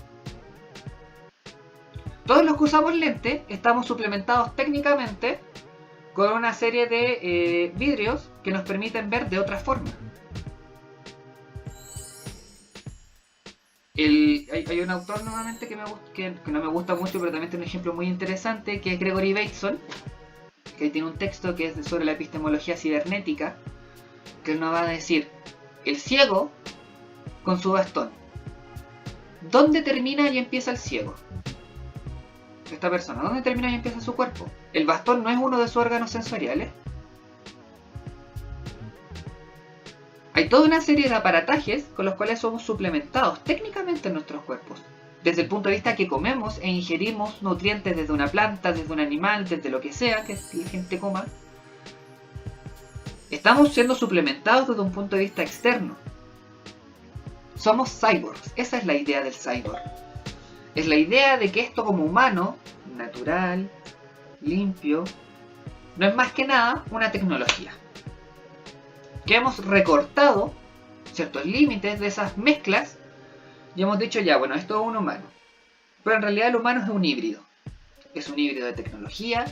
Todos los que usamos lentes estamos suplementados técnicamente con una serie de vidrios que nos permiten ver de otra forma. Hay un autor nuevamente que no me gusta mucho, pero también tiene un ejemplo muy interesante, que es Gregory Bateson, que tiene un texto que es sobre la epistemología cibernética, que él nos va a decir: el ciego con su bastón, ¿dónde termina y empieza el ciego? Esta persona, ¿dónde termina y empieza su cuerpo? ¿El bastón no es uno de sus órganos sensoriales? Hay toda una serie de aparatajes con los cuales somos suplementados técnicamente en nuestros cuerpos, desde el punto de vista que comemos e ingerimos nutrientes desde una planta, desde un animal, desde lo que sea que la gente coma. Estamos siendo suplementados desde un punto de vista externo. Somos cyborgs. Esa es la idea del cyborg. Es la idea de que esto como humano, natural, limpio, no es más que nada una tecnología. Que hemos recortado ciertos límites de esas mezclas y hemos dicho ya, bueno, esto es un humano. Pero en realidad el humano es un híbrido. Es un híbrido de tecnología,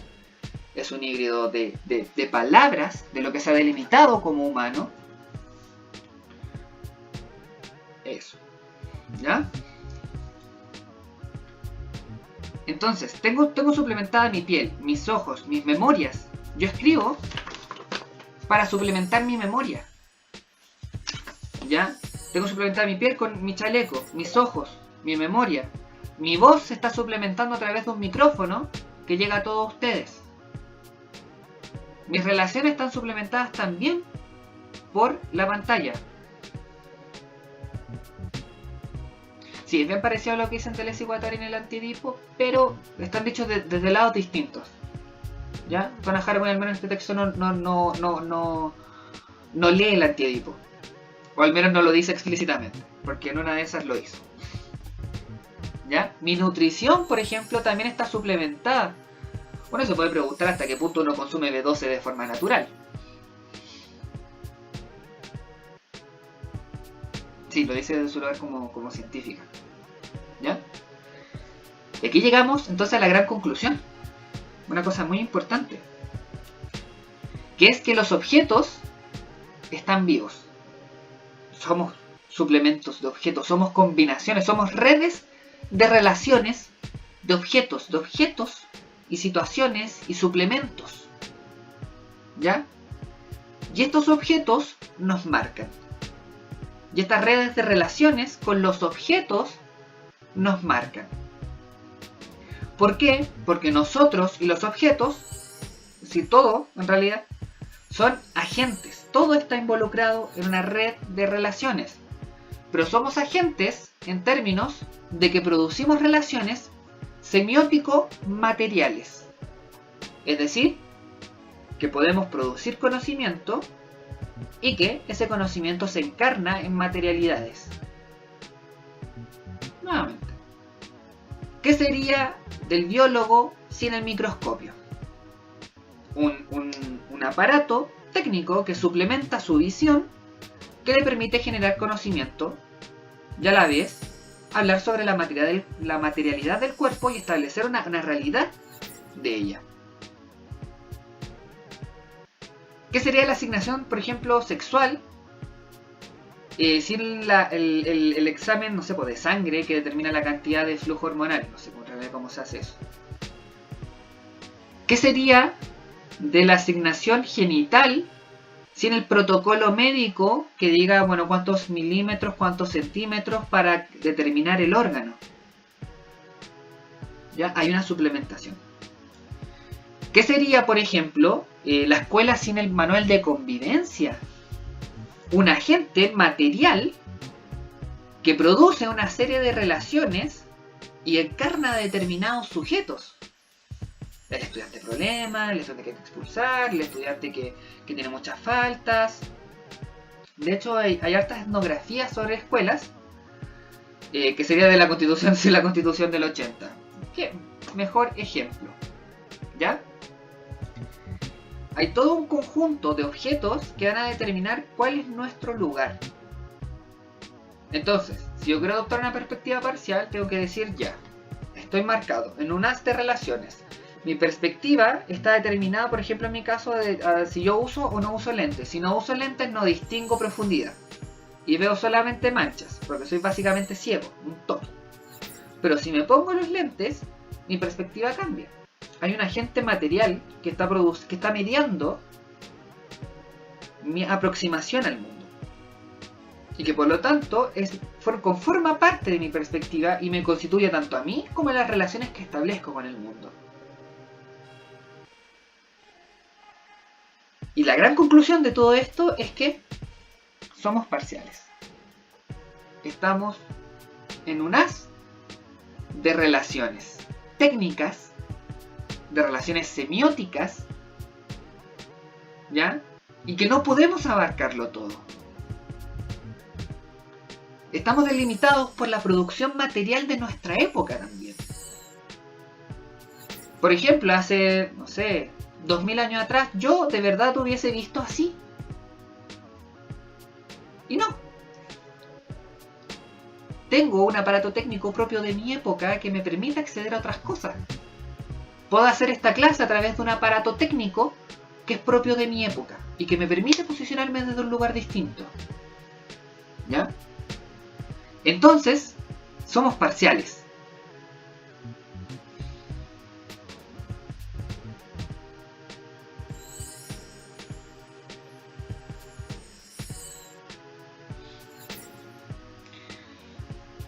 es un híbrido de palabras, de lo que se ha delimitado como humano. Eso. ¿Ya? Entonces, tengo suplementada mi piel, mis ojos, mis memorias. Yo escribo para suplementar mi memoria. ¿Ya? Tengo suplementada mi piel con mi chaleco, mis ojos, mi memoria. Mi voz se está suplementando a través de un micrófono que llega a todos ustedes. Mis relaciones están suplementadas también por la pantalla. Sí, es bien parecido a lo que dicen Deleuze y Guattari en el Antidipo, pero están dichos desde lados distintos. ¿Ya? Donna Haraway al menos en este texto no lee el Antidipo. O al menos no lo dice explícitamente, porque en una de esas lo hizo. ¿Ya? Mi nutrición, por ejemplo, también está suplementada Uno se puede preguntar hasta qué punto uno consume B12 de forma natural. Sí, lo dice desde su lugar como científica. ¿Ya? Y aquí llegamos entonces a la gran conclusión. Una cosa muy importante. Que es que los objetos están vivos. Somos suplementos de objetos, somos combinaciones, somos redes de relaciones de objetos y situaciones y suplementos. ¿Ya? Y estos objetos nos marcan. Y estas redes de relaciones con los objetos nos marcan. ¿Por qué? Porque nosotros y los objetos, si todo en realidad, son agentes. Todo está involucrado en una red de relaciones. Pero somos agentes en términos de que producimos relaciones semiótico-materiales. Es decir, que podemos producir conocimiento y que ese conocimiento se encarna en materialidades. Nuevamente, ¿qué sería del biólogo sin el microscopio? Un aparato técnico que suplementa su visión, que le permite generar conocimiento y a la vez hablar sobre la materialidad del cuerpo y establecer una realidad de ella. ¿Qué sería la asignación, por ejemplo, sexual? Sin el examen, no sé, de sangre que determina la cantidad de flujo hormonal. No sé cómo se hace eso. ¿Qué sería de la asignación genital sin el protocolo médico que diga, bueno, cuántos milímetros, cuántos centímetros para determinar el órgano? Ya hay una suplementación. ¿Qué sería, por ejemplo, la escuela sin el manual de convivencia? Un agente material que produce una serie de relaciones y encarna a determinados sujetos. El estudiante problema, el estudiante que hay que expulsar, el estudiante que tiene muchas faltas. De hecho, hay hartas etnografías sobre escuelas, que sería de la Constitución del 80. ¿Qué mejor ejemplo? ¿Ya? Hay todo un conjunto de objetos que van a determinar cuál es nuestro lugar. Entonces, si yo quiero adoptar una perspectiva parcial, tengo que decir ya, estoy marcado en un haz de relaciones. Mi perspectiva está determinada, por ejemplo, en mi caso, de si yo uso o no uso lentes. Si no uso lentes, no distingo profundidad. Y veo solamente manchas, porque soy básicamente ciego, un tonto. Pero si me pongo los lentes, mi perspectiva cambia. Hay un agente material que está mediando mi aproximación al mundo. Y que por lo tanto conforma parte de mi perspectiva y me constituye tanto a mí como a las relaciones que establezco con el mundo. Y la gran conclusión de todo esto es que somos parciales. Estamos en un haz de relaciones técnicas, de relaciones semióticas, ¿ya? Y que no podemos abarcarlo todo. Estamos delimitados por la producción material de nuestra época también. Por ejemplo, hace, no sé, 2000 años atrás, yo de verdad lo hubiese visto así. Y no. Tengo un aparato técnico propio de mi época que me permite acceder a otras cosas. Puedo hacer esta clase a través de un aparato técnico que es propio de mi época y que me permite posicionarme desde un lugar distinto. ¿Ya? Entonces, somos parciales.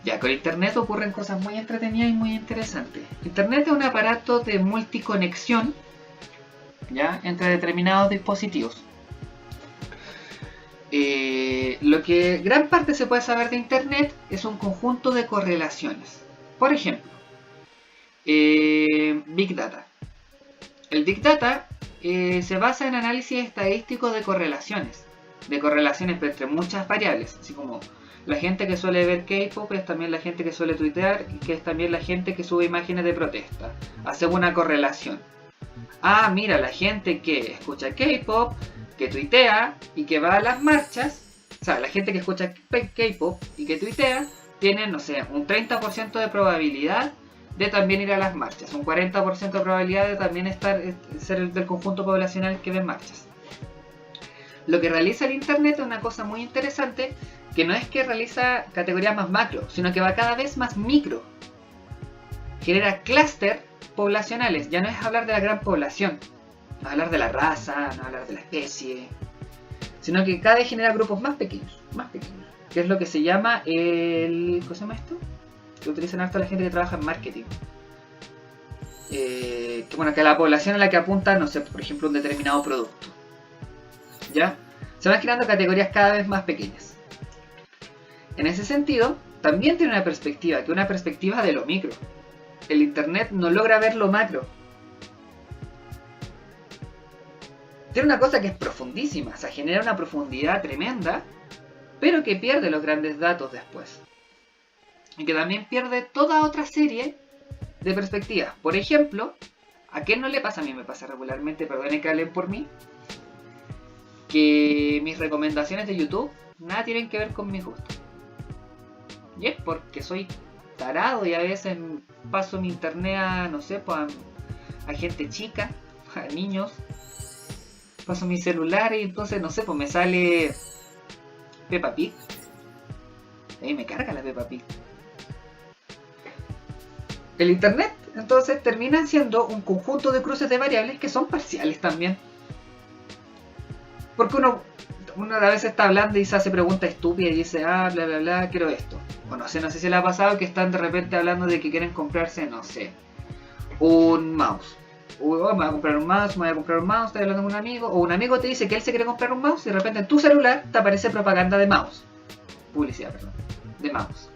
Ya, con Internet ocurren cosas muy entretenidas y muy interesantes. Internet es un aparato de multiconexión, ¿ya?, entre determinados dispositivos. Lo que gran parte se puede saber de Internet es un conjunto de correlaciones. Por ejemplo, Big Data. El Big Data se basa en análisis estadístico de correlaciones entre muchas variables, así como la gente que suele ver K-pop es también la gente que suele tuitear y que es también la gente que sube imágenes de protesta. Hacemos una correlación. Ah, mira, la gente que escucha K-pop, que tuitea y que va a las marchas, o sea, la gente que escucha K-pop y que tuitea, tiene, no sé, un 30% de probabilidad de también ir a las marchas, un 40% de probabilidad de también ser del conjunto poblacional que ve marchas. Lo que realiza el internet es una cosa muy interesante, que no es que realiza categorías más macro, sino que va cada vez más micro. Genera clúster poblacionales, ya no es hablar de la gran población, no es hablar de la raza, no es hablar de la especie, sino que cada vez genera grupos más pequeños, que es lo que se llama el... ¿cómo se llama esto? Que utilizan harto la gente que trabaja en marketing. Que bueno, que la población a la que apunta, no sé, por ejemplo, un determinado producto. ¿Ya? Se van creando categorías cada vez más pequeñas. En ese sentido, también tiene una perspectiva, que es una perspectiva de lo micro. El internet no logra ver lo macro. Tiene una cosa que es profundísima, o sea, genera una profundidad tremenda, pero que pierde los grandes datos después. Y que también pierde toda otra serie de perspectivas. Por ejemplo, ¿a qué no le pasa? A mí me pasa regularmente, perdone que hablen por mí, que mis recomendaciones de YouTube nada tienen que ver con mis gustos. Y es porque soy tarado y a veces paso mi internet a, no sé, pues a gente chica, a niños. Paso mi celular y entonces, no sé, pues me sale Peppa Pig. Ahí me carga la Peppa Pig. El internet, entonces, termina siendo un conjunto de cruces de variables que son parciales también. Porque uno a veces está hablando y se hace preguntas estúpidas y dice, bla bla bla, quiero esto. O no sé si le ha pasado que están de repente hablando de que quieren comprarse, no sé, un mouse. Me voy a comprar un mouse, estoy hablando con un amigo, o un amigo te dice que él se quiere comprar un mouse y de repente en tu celular te aparece propaganda de mouse. Publicidad, perdón, de mouse.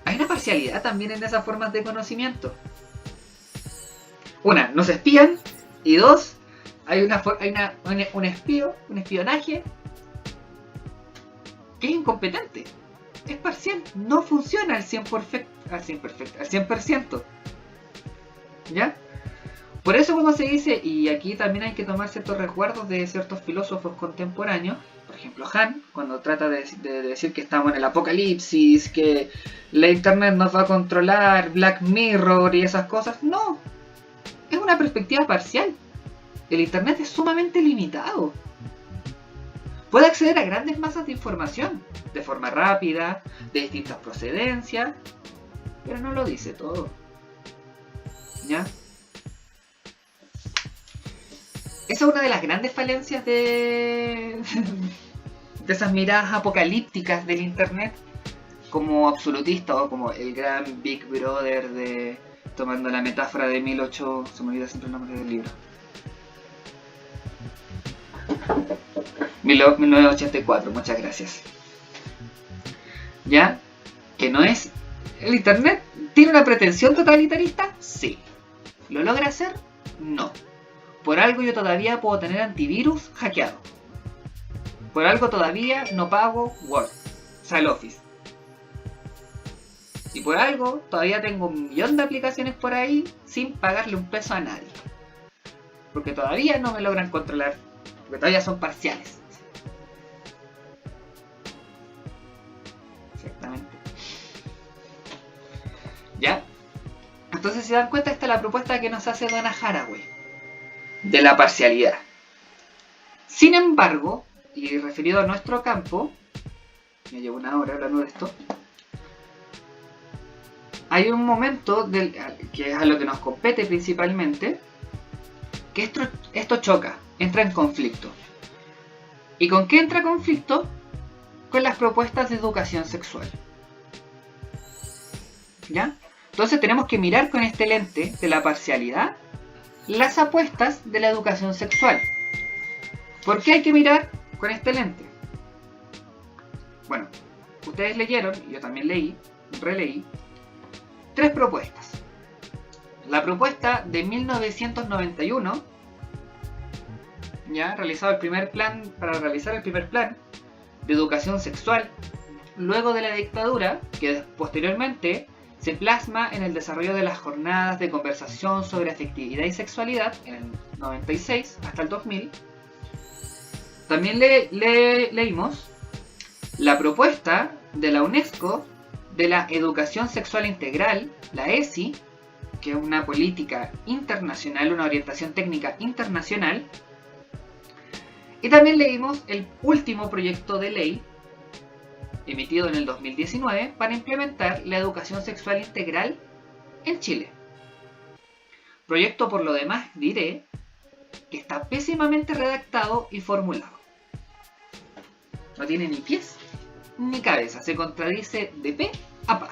Hay una parcialidad también en esas formas de conocimiento. Una, nos espían, y dos, hay un espionaje que es incompetente, es parcial, no funciona al 100%. ¿Ya? Por eso cuando se dice, y aquí también hay que tomar ciertos resguardos de ciertos filósofos contemporáneos, por ejemplo Han, cuando trata de decir que estamos en el apocalipsis, que la internet nos va a controlar, Black Mirror y esas cosas, no, es una perspectiva parcial. El internet es sumamente limitado. Puede acceder a grandes masas de información, de forma rápida, de distintas procedencias, pero no lo dice todo. ¿Ya? Esa es una de las grandes falencias de esas miradas apocalípticas del internet, como absolutista o como el gran Big Brother de, tomando la metáfora de 1800, se me olvida siempre el nombre del libro, 1984, muchas gracias. ¿Ya? Que no es... ¿El internet tiene una pretensión totalitarista? Sí. ¿Lo logra hacer? No. Por algo yo todavía puedo tener antivirus hackeado. Por algo todavía no pago Word, o sea, el Office. Y por algo todavía tengo 1.000.000 de aplicaciones por ahí sin pagarle un peso a nadie. Porque todavía no me logran controlar, porque todavía son parciales. Exactamente. ¿Ya? Entonces, si se dan cuenta, esta es la propuesta que nos hace Donna Haraway de la parcialidad. Sin embargo, y referido a nuestro campo, me llevo una hora hablando de esto, hay un momento que es a lo que nos compete principalmente, que esto choca, entra en conflicto. ¿Y con qué entra en conflicto? Con las propuestas de educación sexual. ¿Ya? Entonces tenemos que mirar con este lente de la parcialidad las apuestas de la educación sexual. ¿Por qué hay que mirar con este lente? Bueno, ustedes leyeron, y yo también releí, 3 propuestas. La propuesta de 1991, ya realizado el primer plan, para realizar el primer plan de educación sexual, luego de la dictadura, que posteriormente se plasma en el desarrollo de las jornadas de conversación sobre afectividad y sexualidad en el 96 hasta el 2000. También leímos la propuesta de la UNESCO de la educación sexual integral, la ESI, que es una política internacional, una orientación técnica internacional. Y también leímos el último proyecto de ley emitido en el 2019 para implementar la educación sexual integral en Chile. Proyecto, por lo demás, diré que está pésimamente redactado y formulado. No tiene ni pies ni cabeza, se contradice de pe a pa.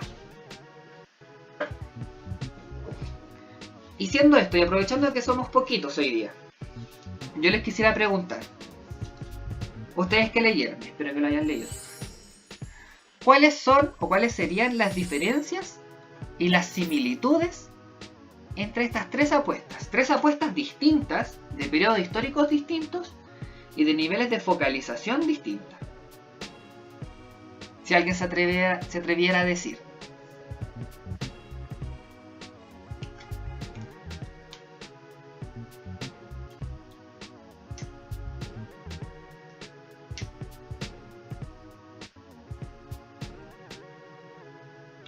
Y siendo esto, y aprovechando que somos poquitos hoy día, yo les quisiera preguntar, ustedes que leyeron, espero que lo hayan leído, ¿cuáles son o cuáles serían las diferencias y las similitudes entre estas tres apuestas distintas, de periodos históricos distintos y de niveles de focalización distintas? Si alguien se atreviera a decir.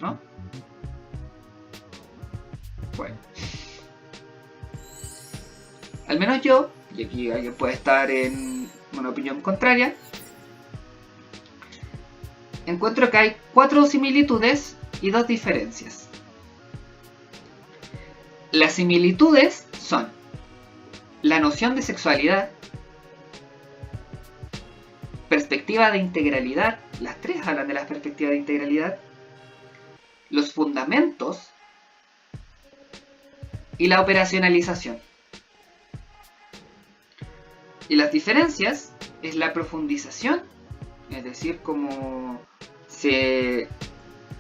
¿No? Bueno. Al menos yo, y aquí alguien puede estar en una opinión contraria, encuentro que hay 4 similitudes y 2 diferencias. Las similitudes son la noción de sexualidad, perspectiva de integralidad, las tres hablan de la perspectiva de integralidad, los fundamentos y la operacionalización. Y las diferencias es la profundización, es decir, cómo se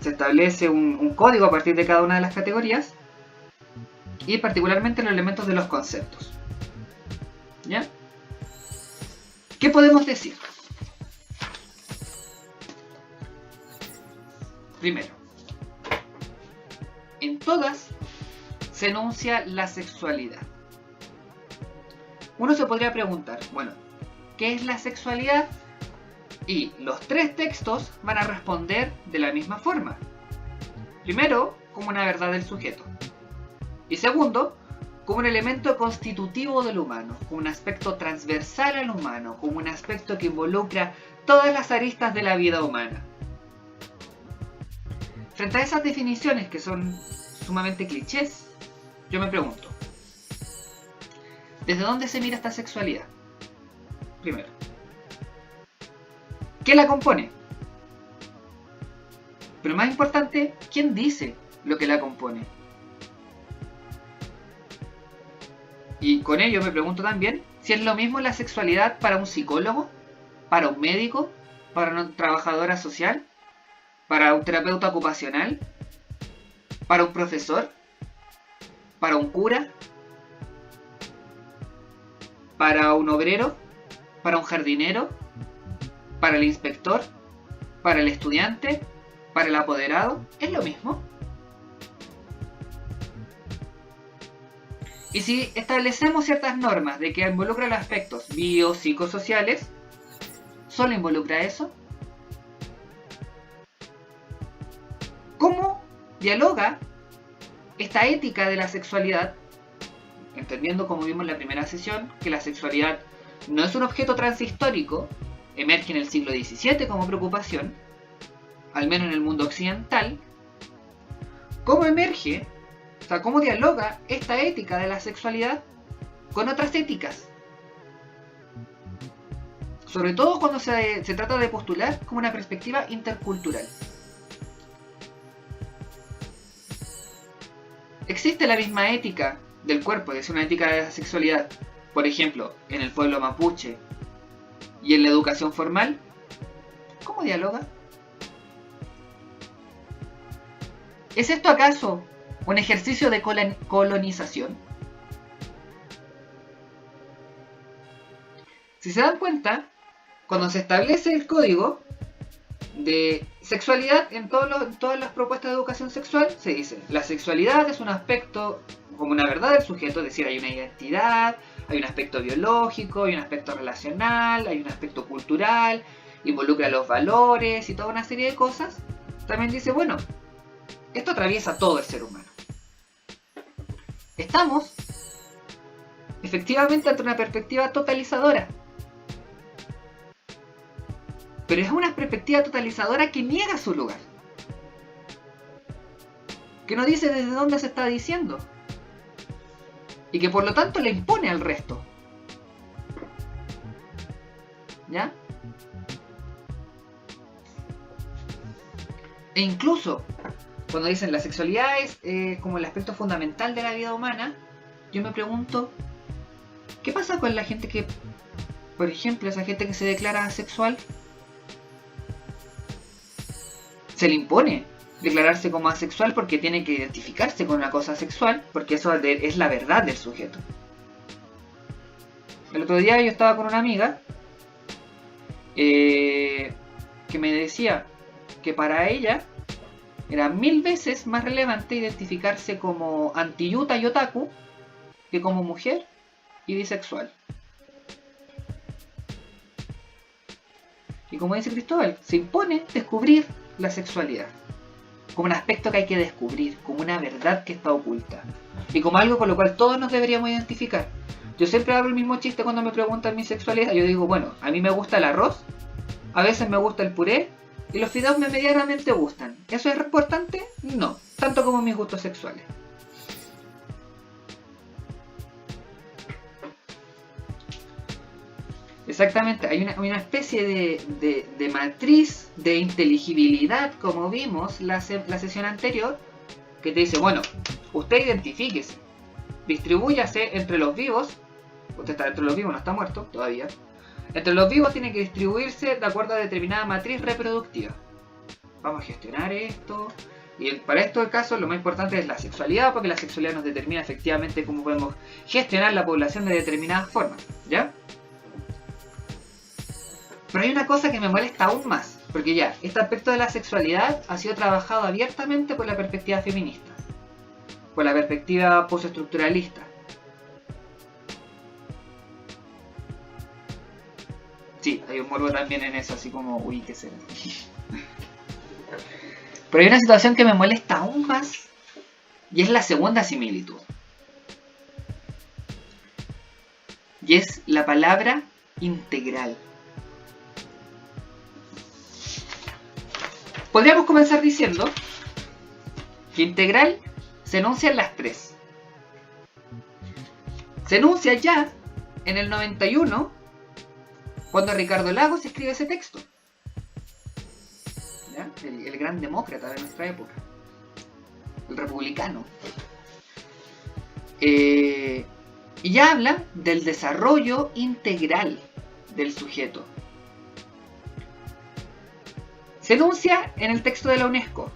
establece un código a partir de cada una de las categorías, y particularmente los elementos de los conceptos. ¿Ya? ¿Qué podemos decir? Primero, en todas se enuncia la sexualidad. Uno se podría preguntar, bueno, ¿qué es la sexualidad? Y los 3 textos van a responder de la misma forma. Primero, como una verdad del sujeto. Y segundo, como un elemento constitutivo del humano, como un aspecto transversal al humano, como un aspecto que involucra todas las aristas de la vida humana. Frente a esas definiciones que son sumamente clichés, yo me pregunto, ¿desde dónde se mira esta sexualidad? Primero, ¿qué la compone? Pero más importante, ¿quién dice lo que la compone? Y con ello me pregunto también si es lo mismo la sexualidad para un psicólogo, para un médico, para una trabajadora social, para un terapeuta ocupacional, para un profesor, para un cura, para un obrero, para un jardinero, para el inspector, para el estudiante, para el apoderado. ¿Es lo mismo? Y si establecemos ciertas normas de que involucra los aspectos biopsicosociales, ¿solo involucra eso? ¿Cómo dialoga esta ética de la sexualidad? Entendiendo, como vimos en la primera sesión, que la sexualidad no es un objeto transhistórico, emerge en el siglo XVII como preocupación, al menos en el mundo occidental. ¿Cómo emerge? O sea, ¿cómo dialoga esta ética de la sexualidad con otras éticas? Sobre todo cuando se trata de postular como una perspectiva intercultural. ¿Existe la misma ética del cuerpo, es decir, una ética de la sexualidad, por ejemplo, en el pueblo mapuche y en la educación formal? ¿Cómo dialoga? ¿Es esto acaso un ejercicio de colonización? Si se dan cuenta, cuando se establece el código, de sexualidad en todas las propuestas de educación sexual se dice, la sexualidad es un aspecto como una verdad del sujeto, es decir, hay una identidad, hay un aspecto biológico, hay un aspecto relacional, hay un aspecto cultural, involucra los valores y toda una serie de cosas. También dice, bueno, esto atraviesa todo el ser humano. Estamos efectivamente ante una perspectiva totalizadora. Pero es una perspectiva totalizadora que niega su lugar. Que no dice desde dónde se está diciendo. Y que por lo tanto le impone al resto. ¿Ya? E incluso, cuando dicen la sexualidad es como el aspecto fundamental de la vida humana, yo me pregunto, ¿qué pasa con la gente que, por ejemplo, esa gente que se declara asexual? Se le impone declararse como asexual porque tiene que identificarse con una cosa sexual, porque eso es la verdad del sujeto. El otro día yo estaba con una amiga que me decía que para ella era 1000 veces más relevante identificarse como anti-yuta y otaku que como mujer y bisexual. Y como dice Cristóbal, se impone descubrir la sexualidad como un aspecto que hay que descubrir, como una verdad que está oculta y como algo con lo cual todos nos deberíamos identificar. Yo siempre hago el mismo chiste cuando me preguntan mi sexualidad. Yo digo, bueno, a mí me gusta el arroz, a veces me gusta el puré y los fideos me medianamente gustan. ¿Eso es importante? No, tanto como mis gustos sexuales. Exactamente, hay una especie de matriz de inteligibilidad, como vimos la sesión anterior, que te dice, bueno, usted identifíquese, distribúyase entre los vivos, usted está entre los vivos, no está muerto todavía, entre los vivos tiene que distribuirse de acuerdo a determinada matriz reproductiva. Vamos a gestionar esto, y para esto el caso lo más importante es la sexualidad, porque la sexualidad nos determina efectivamente cómo podemos gestionar la población de determinadas formas, ¿ya? Pero hay una cosa que me molesta aún más, porque ya, este aspecto de la sexualidad ha sido trabajado abiertamente por la perspectiva feminista, por la perspectiva postestructuralista. Sí, hay un morbo también en eso, así como, uy, qué será. Pero hay una situación que me molesta aún más, y es la segunda similitud. Y es la palabra integral. Podríamos comenzar diciendo que integral se enuncia en las tres. Se enuncia ya en el 91, cuando Ricardo Lagos escribe ese texto. ¿Ya? El gran demócrata de nuestra época. El republicano. Y ya habla del desarrollo integral del sujeto. Se enuncia en el texto de la UNESCO,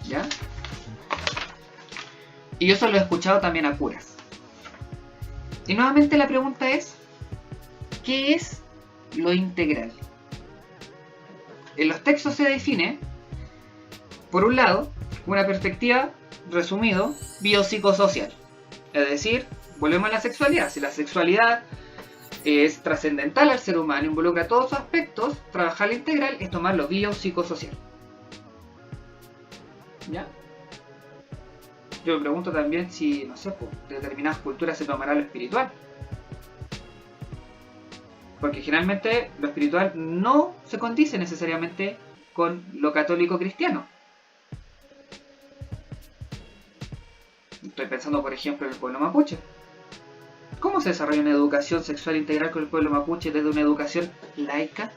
¿ya? Y yo eso lo he escuchado también a curas. Y nuevamente la pregunta es, ¿qué es lo integral? En los textos se define, por un lado, una perspectiva, resumido, biopsicosocial. Es decir, volvemos a la sexualidad. Si la sexualidad es trascendental al ser humano, involucra todos sus aspectos, trabajar la integral es tomar lo biopsicosocial. ¿Ya? Yo me pregunto también si, no sé, por determinadas culturas se tomará lo espiritual. Porque generalmente lo espiritual no se condice necesariamente con lo católico cristiano. Estoy pensando, por ejemplo, en el pueblo mapuche. ¿Cómo se desarrolla una educación sexual integral con el pueblo mapuche desde una educación laica?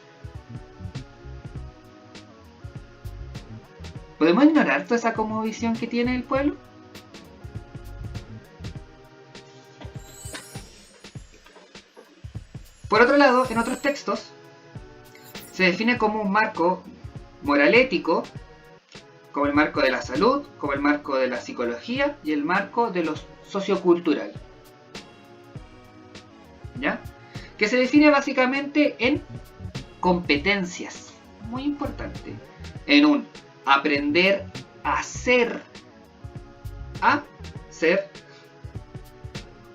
¿Podemos ignorar toda esa cosmovisión que tiene el pueblo? Por otro lado, en otros textos, se define como un marco moral ético, como el marco de la salud, como el marco de la psicología y el marco de lo sociocultural. ¿Ya? Que se define básicamente en competencias. muy importante, en un aprender a ser,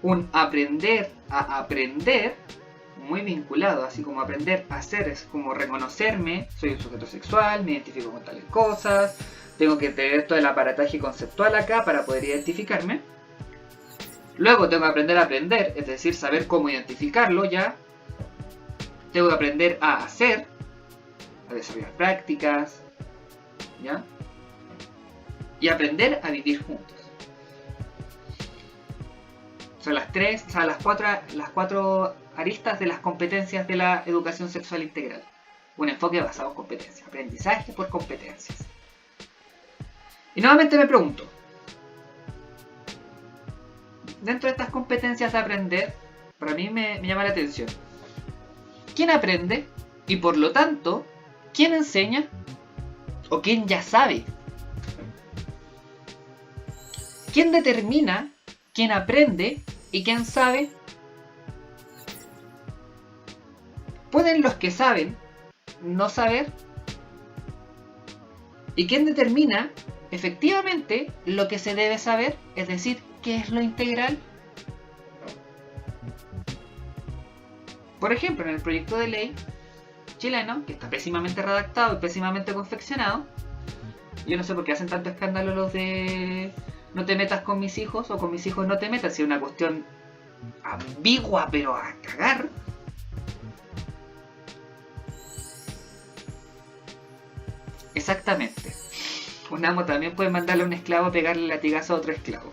un aprender a aprender, muy vinculado, así como aprender a ser, es como reconocerme, soy un sujeto sexual, me identifico con tales cosas, tengo que tener todo el aparataje conceptual acá para poder identificarme. Luego tengo que aprender a aprender, es decir, saber cómo identificarlo ya. Tengo que aprender a hacer, a desarrollar prácticas, ¿ya? Y aprender a vivir juntos. Son las cuatro aristas de las competencias de la educación sexual integral. Un enfoque basado en competencias, aprendizaje por competencias. Y nuevamente me pregunto, dentro de estas competencias de aprender, para mí me llama la atención, ¿quién aprende? Y por lo tanto, ¿quién enseña? ¿O quién ya sabe? ¿Quién determina quién aprende y quién sabe? ¿Pueden los que saben no saber? ¿Y quién determina efectivamente lo que se debe saber? Es decir, ¿qué es lo integral? Por ejemplo, en el proyecto de ley chileno, que está pésimamente redactado y pésimamente confeccionado, yo no sé por qué hacen tanto escándalo los de no te metas con mis hijos o con mis hijos no te metas, si es una cuestión ambigua pero a cagar. Exactamente. Un amo también puede mandarle a un esclavo a pegarle latigazo a otro esclavo.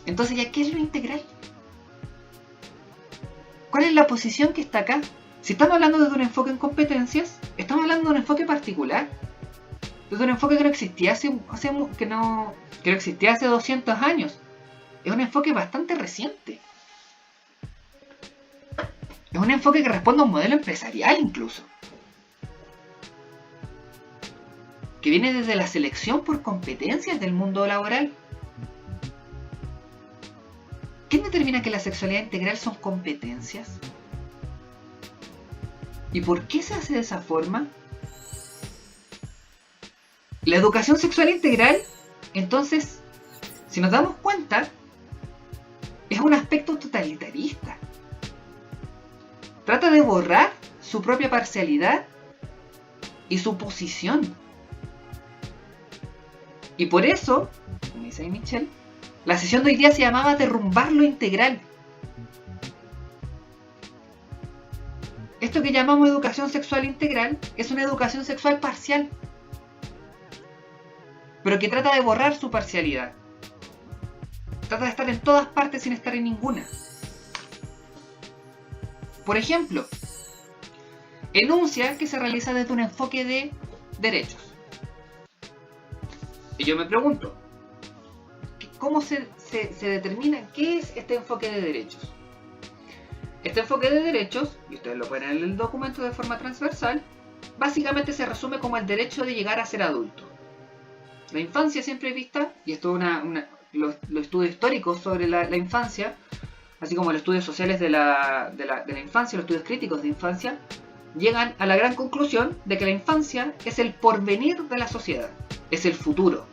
Entonces, ¿ya qué es lo integral? ¿Cuál es la posición que está acá? Si estamos hablando de un enfoque en competencias, estamos hablando de un enfoque particular. De un enfoque que no existía que no existía hace 200 años. Es un enfoque bastante reciente. Es un enfoque que responde a un modelo empresarial incluso. Que viene desde la selección por competencias del mundo laboral. ¿Quién determina que la sexualidad integral son competencias? ¿Y por qué se hace de esa forma? La educación sexual integral, entonces, si nos damos cuenta, es un aspecto totalitarista. Trata de borrar su propia parcialidad y su posición. Y por eso, como dice Michelle, la sesión de hoy día se llamaba derrumbar lo integral. Esto que llamamos educación sexual integral es una educación sexual parcial, pero que trata de borrar su parcialidad. Trata de estar en todas partes sin estar en ninguna. Por ejemplo, enuncia que se realiza desde un enfoque de derechos. Y yo me pregunto, ¿cómo se determina qué es este enfoque de derechos? Este enfoque de derechos, y ustedes lo pueden en el documento de forma transversal, básicamente se resume como el derecho de llegar a ser adulto. La infancia siempre vista, y esto es los estudios históricos sobre la infancia, así como los estudios sociales de la infancia, los estudios críticos de infancia, llegan a la gran conclusión de que la infancia es el porvenir de la sociedad, es el futuro.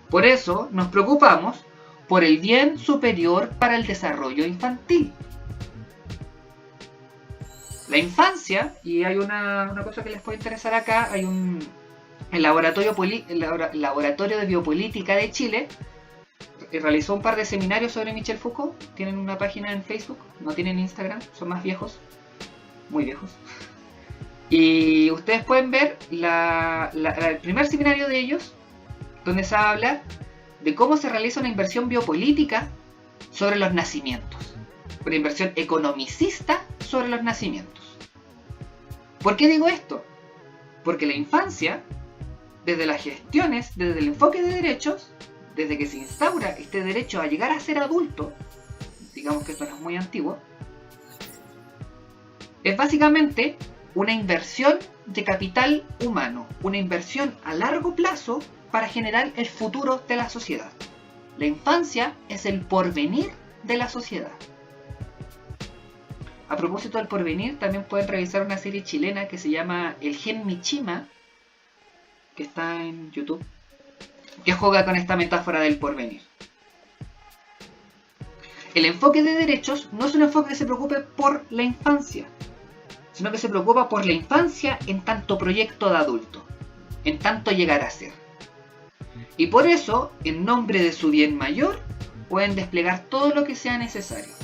Por eso nos preocupamos por el bien superior para el desarrollo infantil. La infancia, y hay una cosa que les puede interesar acá, hay el laboratorio de Biopolítica de Chile realizó un par de seminarios sobre Michel Foucault. Tienen una página en Facebook, no tienen Instagram, son más viejos, muy viejos. Y ustedes pueden ver el primer seminario de ellos, donde se habla de cómo se realiza una inversión biopolítica sobre los nacimientos, una inversión economicista sobre los nacimientos. ¿Por qué digo esto? Porque la infancia, desde las gestiones, desde el enfoque de derechos, desde que se instaura este derecho a llegar a ser adulto, digamos que esto no es muy antiguo, es básicamente una inversión de capital humano, una inversión a largo plazo para generar el futuro de la sociedad. La infancia es el porvenir de la sociedad. A propósito del porvenir, también pueden revisar una serie chilena que se llama El Gen Michima, que está en YouTube, que juega con esta metáfora del porvenir. El enfoque de derechos no es un enfoque que se preocupe por la infancia, sino que se preocupa por la infancia en tanto proyecto de adulto, en tanto llegar a ser. Y por eso, en nombre de su bien mayor, pueden desplegar todo lo que sea necesario.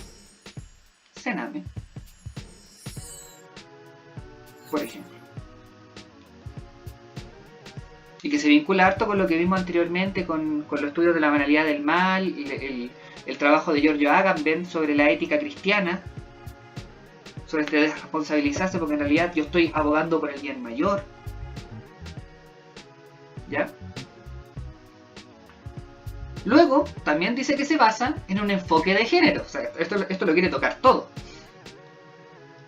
Sename, por ejemplo. Y que se vincula harto con lo que vimos anteriormente, con los estudios de la banalidad del mal, el trabajo de Giorgio Agamben sobre la ética cristiana, sobre este desresponsabilizarse, porque en realidad yo estoy abogando por el bien mayor. ¿Ya? Luego, también dice que se basa en un enfoque de género. O sea, esto lo quiere tocar todo.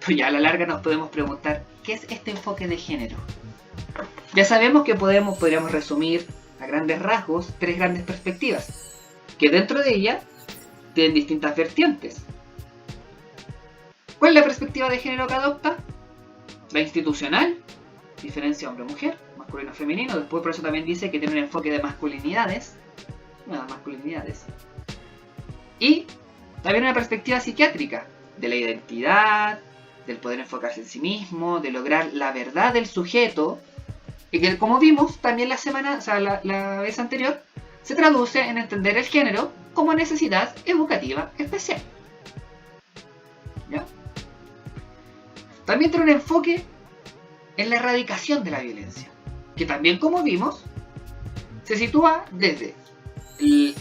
Pero ya a la larga nos podemos preguntar, ¿qué es este enfoque de género? Ya sabemos que podríamos resumir a grandes rasgos 3 grandes perspectivas, que dentro de ella tienen distintas vertientes. ¿Cuál es la perspectiva de género que adopta? La institucional, diferencia hombre-mujer, masculino-femenino. Después por eso también dice que tiene un enfoque de masculinidades. Y también una perspectiva psiquiátrica, de la identidad, del poder enfocarse en sí mismo, de lograr la verdad del sujeto, y que como vimos también la vez anterior, se traduce en entender el género como necesidad educativa especial. ¿Ya? También tiene un enfoque en la erradicación de la violencia, que también como vimos, se sitúa desde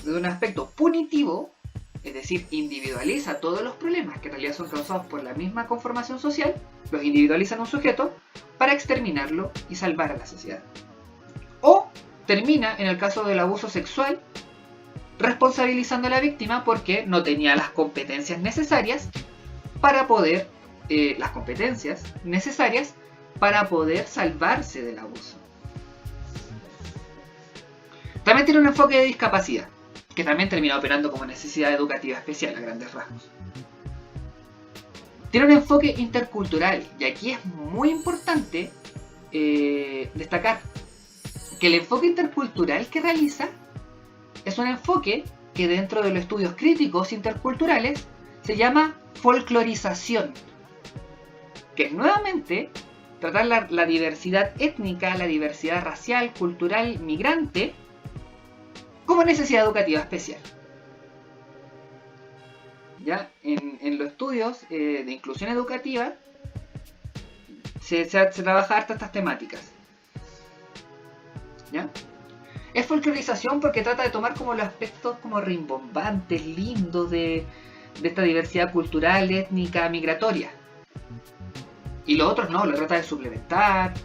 un aspecto punitivo, es decir, individualiza todos los problemas que en realidad son causados por la misma conformación social, los individualiza en un sujeto para exterminarlo y salvar a la sociedad. O termina, en el caso del abuso sexual, responsabilizando a la víctima porque no tenía las competencias necesarias para poder salvarse del abuso. También tiene un enfoque de discapacidad, que también termina operando como necesidad educativa especial a grandes rasgos. Tiene un enfoque intercultural, y aquí es muy importante destacar que el enfoque intercultural que realiza es un enfoque que dentro de los estudios críticos interculturales se llama folclorización, que es nuevamente tratar la diversidad étnica, la diversidad racial, cultural, migrante, como necesidad educativa especial. ¿Ya? En los estudios de inclusión educativa se trabaja harto estas temáticas. ¿Ya? Es folclorización porque trata de tomar como los aspectos como rimbombantes, lindos de esta diversidad cultural, étnica, migratoria. Y los otros no, lo trata de suplementar.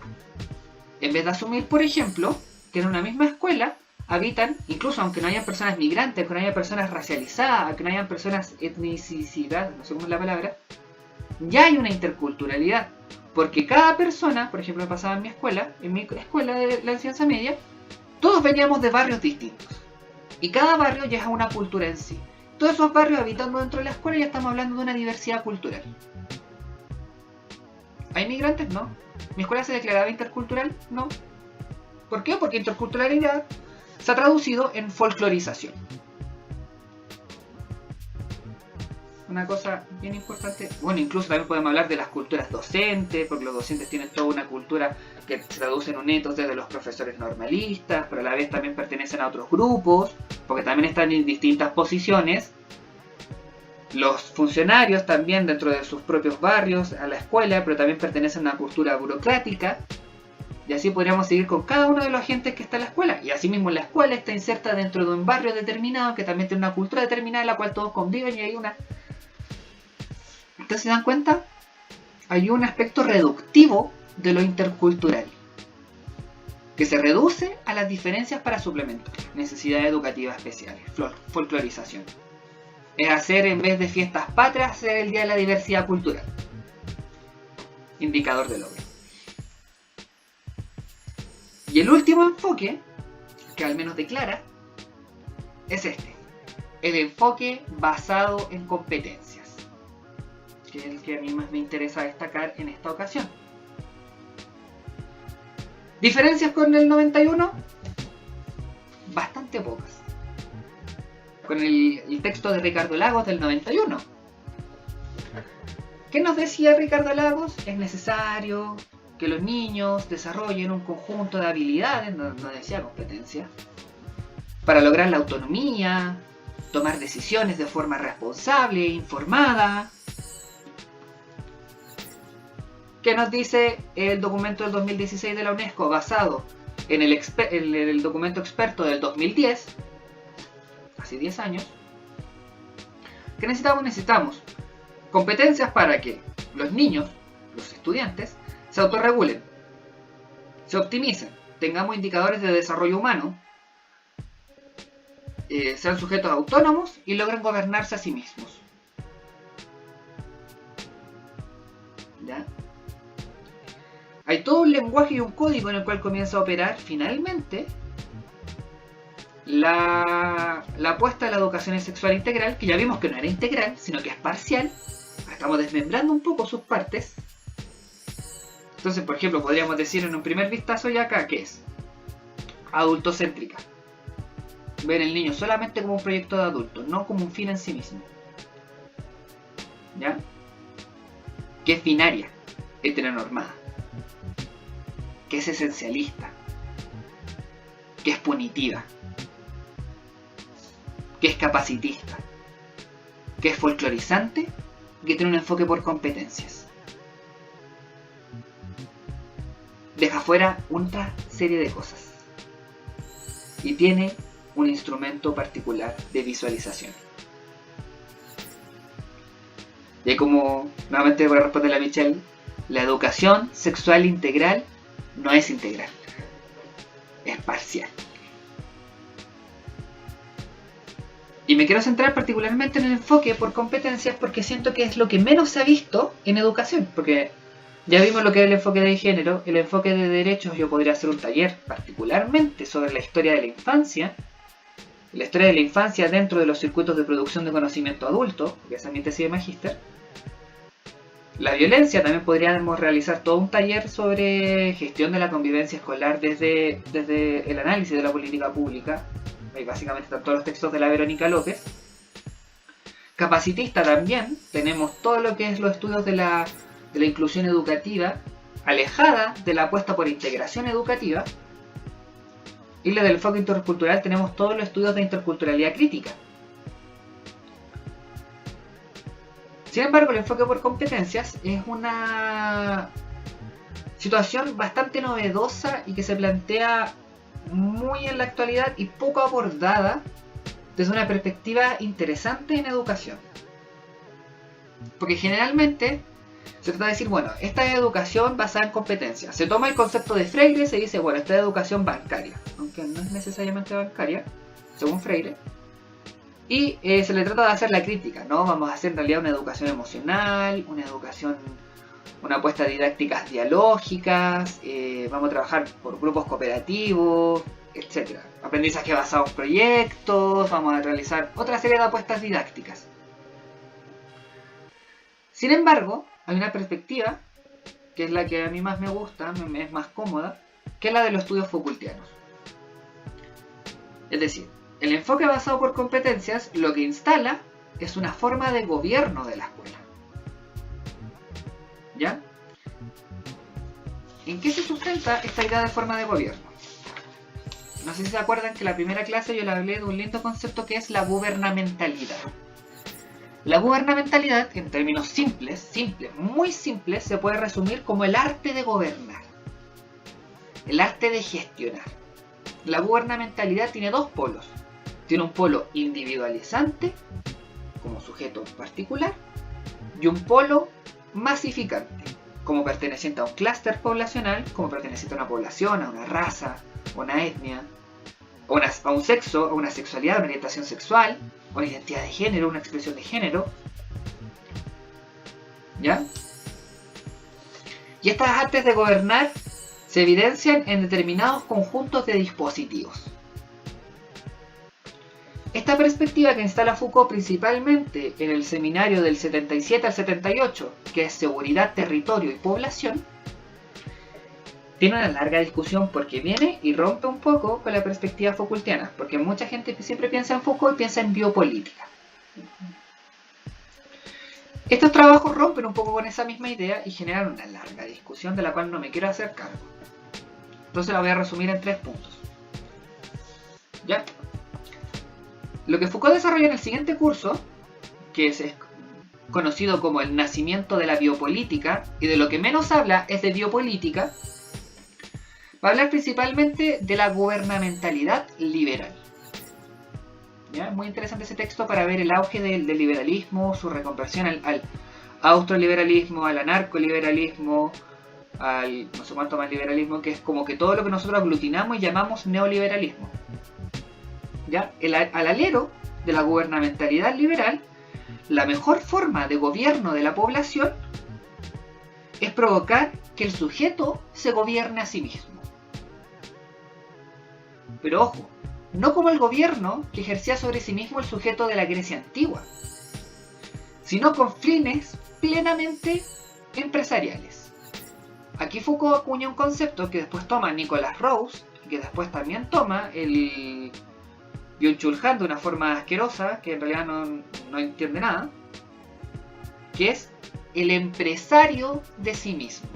En vez de asumir, por ejemplo, que en una misma escuela habitan, incluso aunque no hayan personas migrantes, que no hayan personas racializadas, que no hayan personas etnicidad, no sé cómo es la palabra, ya hay una interculturalidad. Porque cada persona, por ejemplo, me pasaba en mi escuela de la enseñanza media, todos veníamos de barrios distintos. Y cada barrio ya es una cultura en sí. Todos esos barrios habitando dentro de la escuela ya estamos hablando de una diversidad cultural. ¿Hay migrantes? No. ¿Mi escuela se declaraba intercultural? No. ¿Por qué? Porque interculturalidad se ha traducido en folclorización. Una cosa bien importante, bueno, incluso también podemos hablar de las culturas docentes, porque los docentes tienen toda una cultura que se traduce en un ethos desde los profesores normalistas, pero a la vez también pertenecen a otros grupos, porque también están en distintas posiciones. Los funcionarios también dentro de sus propios barrios, a la escuela, pero también pertenecen a una cultura burocrática. Y así podríamos seguir con cada uno de los agentes que está en la escuela. Y así mismo la escuela está inserta dentro de un barrio determinado que también tiene una cultura determinada en la cual todos conviven y hay una... ¿Ustedes se dan cuenta? Hay un aspecto reductivo de lo intercultural que se reduce a las diferencias para suplementar necesidades educativas especiales, folclorización. Es hacer, en vez de fiestas patrias, hacer el Día de la Diversidad Cultural. Indicador de logro. Y el último enfoque, que al menos declara, es este. El enfoque basado en competencias. que es el que a mí más me interesa destacar en esta ocasión. ¿Diferencias con el 91? Bastante pocas. Con el texto de Ricardo Lagos del 91. ¿Qué nos decía Ricardo Lagos? Es necesario que los niños desarrollen un conjunto de habilidades, no decía competencias, para lograr la autonomía, tomar decisiones de forma responsable e informada. ¿Qué nos dice el documento del 2016 de la UNESCO basado en el documento experto del 2010? Hace 10 años. ¿Qué necesitamos? Necesitamos competencias para que los niños, los estudiantes, se autorregulen, se optimicen, tengamos indicadores de desarrollo humano, sean sujetos autónomos y logren gobernarse a sí mismos. ¿Ya? Hay todo un lenguaje y un código en el cual comienza a operar finalmente la apuesta a la educación sexual integral, que ya vimos que no era integral, sino que es parcial. Estamos desmembrando un poco sus partes. Entonces, por ejemplo, podríamos decir en un primer vistazo ya acá que es adultocéntrica. Ver el niño solamente como un proyecto de adulto, no como un fin en sí mismo. ¿Ya? Que es binaria, heteronormada. Que es esencialista. Que es punitiva. Que es capacitista. Que es folclorizante y que tiene un enfoque por competencias. Deja fuera otra serie de cosas. Y tiene un instrumento particular de visualización. Y como nuevamente voy a responderle a Michelle, la educación sexual integral no es integral, es parcial. Y me quiero centrar particularmente en el enfoque por competencias porque siento que es lo que menos se ha visto en educación, porque ya vimos lo que es el enfoque de género, el enfoque de derechos. Yo podría hacer un taller particularmente sobre la historia de la infancia dentro de los circuitos de producción de conocimiento adulto, que es mi tesis de magíster. La violencia, también podríamos realizar todo un taller sobre gestión de la convivencia escolar desde el análisis de la política pública. Ahí básicamente están todos los textos de la Verónica López. Capacitista también, tenemos todo lo que es los estudios de la inclusión educativa, alejada de la apuesta por integración educativa. Y la del enfoque intercultural tenemos todos los estudios de interculturalidad crítica. Sin embargo, el enfoque por competencias es una situación bastante novedosa y que se plantea muy en la actualidad y poco abordada desde una perspectiva interesante en educación. Porque generalmente se trata de decir, bueno, esta es educación basada en competencias. Se toma el concepto de Freire y se dice, bueno, esta es educación bancaria, aunque no es necesariamente bancaria, según Freire. Y se le trata de hacer la crítica, ¿no? Vamos a hacer en realidad una educación emocional, una apuesta a didácticas dialógicas, vamos a trabajar por grupos cooperativos, etc. Aprendizaje basado en proyectos, vamos a realizar otra serie de apuestas didácticas. Sin embargo, hay una perspectiva, que es la que a mí más me gusta, me es más cómoda, que es la de los estudios Foucaultianos. Es decir, el enfoque basado por competencias lo que instala es una forma de gobierno de la escuela. ¿Ya? ¿En qué se sustenta esta idea de forma de gobierno? No sé si se acuerdan que en la primera clase yo les hablé de un lindo concepto que es la gubernamentalidad. La gubernamentalidad, en términos simples, muy simples, se puede resumir como el arte de gobernar. El arte de gestionar. La gubernamentalidad tiene dos polos. Tiene un polo individualizante, como sujeto particular, y un polo masificante, como perteneciente a un clúster poblacional, como perteneciente a una población, a una raza, a una etnia, a un sexo, a una sexualidad, a una orientación sexual, a una identidad de género, una expresión de género. ¿Ya? Y estas artes de gobernar se evidencian en determinados conjuntos de dispositivos. Esta perspectiva que instala Foucault principalmente en el seminario del 77 al 78, que es seguridad, territorio y población, tiene una larga discusión porque viene y rompe un poco con la perspectiva Foucaultiana, porque mucha gente siempre piensa en Foucault y piensa en biopolítica. Estos trabajos rompen un poco con esa misma idea y generan una larga discusión de la cual no me quiero hacer cargo. Entonces la voy a resumir en 3 puntos. ¿Ya? Lo que Foucault desarrolla en el siguiente curso, que es conocido como el nacimiento de la biopolítica, y de lo que menos habla es de biopolítica, va a hablar principalmente de la gubernamentalidad liberal. ¿Ya? Muy interesante ese texto para ver el auge del liberalismo, su reconversión al austroliberalismo, al anarcoliberalismo, al no sé cuánto más liberalismo, que es como que todo lo que nosotros aglutinamos y llamamos neoliberalismo. ¿Ya? Al alero de la gubernamentalidad liberal, la mejor forma de gobierno de la población es provocar que el sujeto se gobierne a sí mismo. Pero ojo, no como el gobierno que ejercía sobre sí mismo el sujeto de la Grecia antigua, sino con fines plenamente empresariales. Aquí Foucault acuña un concepto que después toma Nicolas Rose, y que después también toma el Byung-Chul Han de una forma asquerosa, que en realidad no entiende nada, que es el empresario de sí mismo.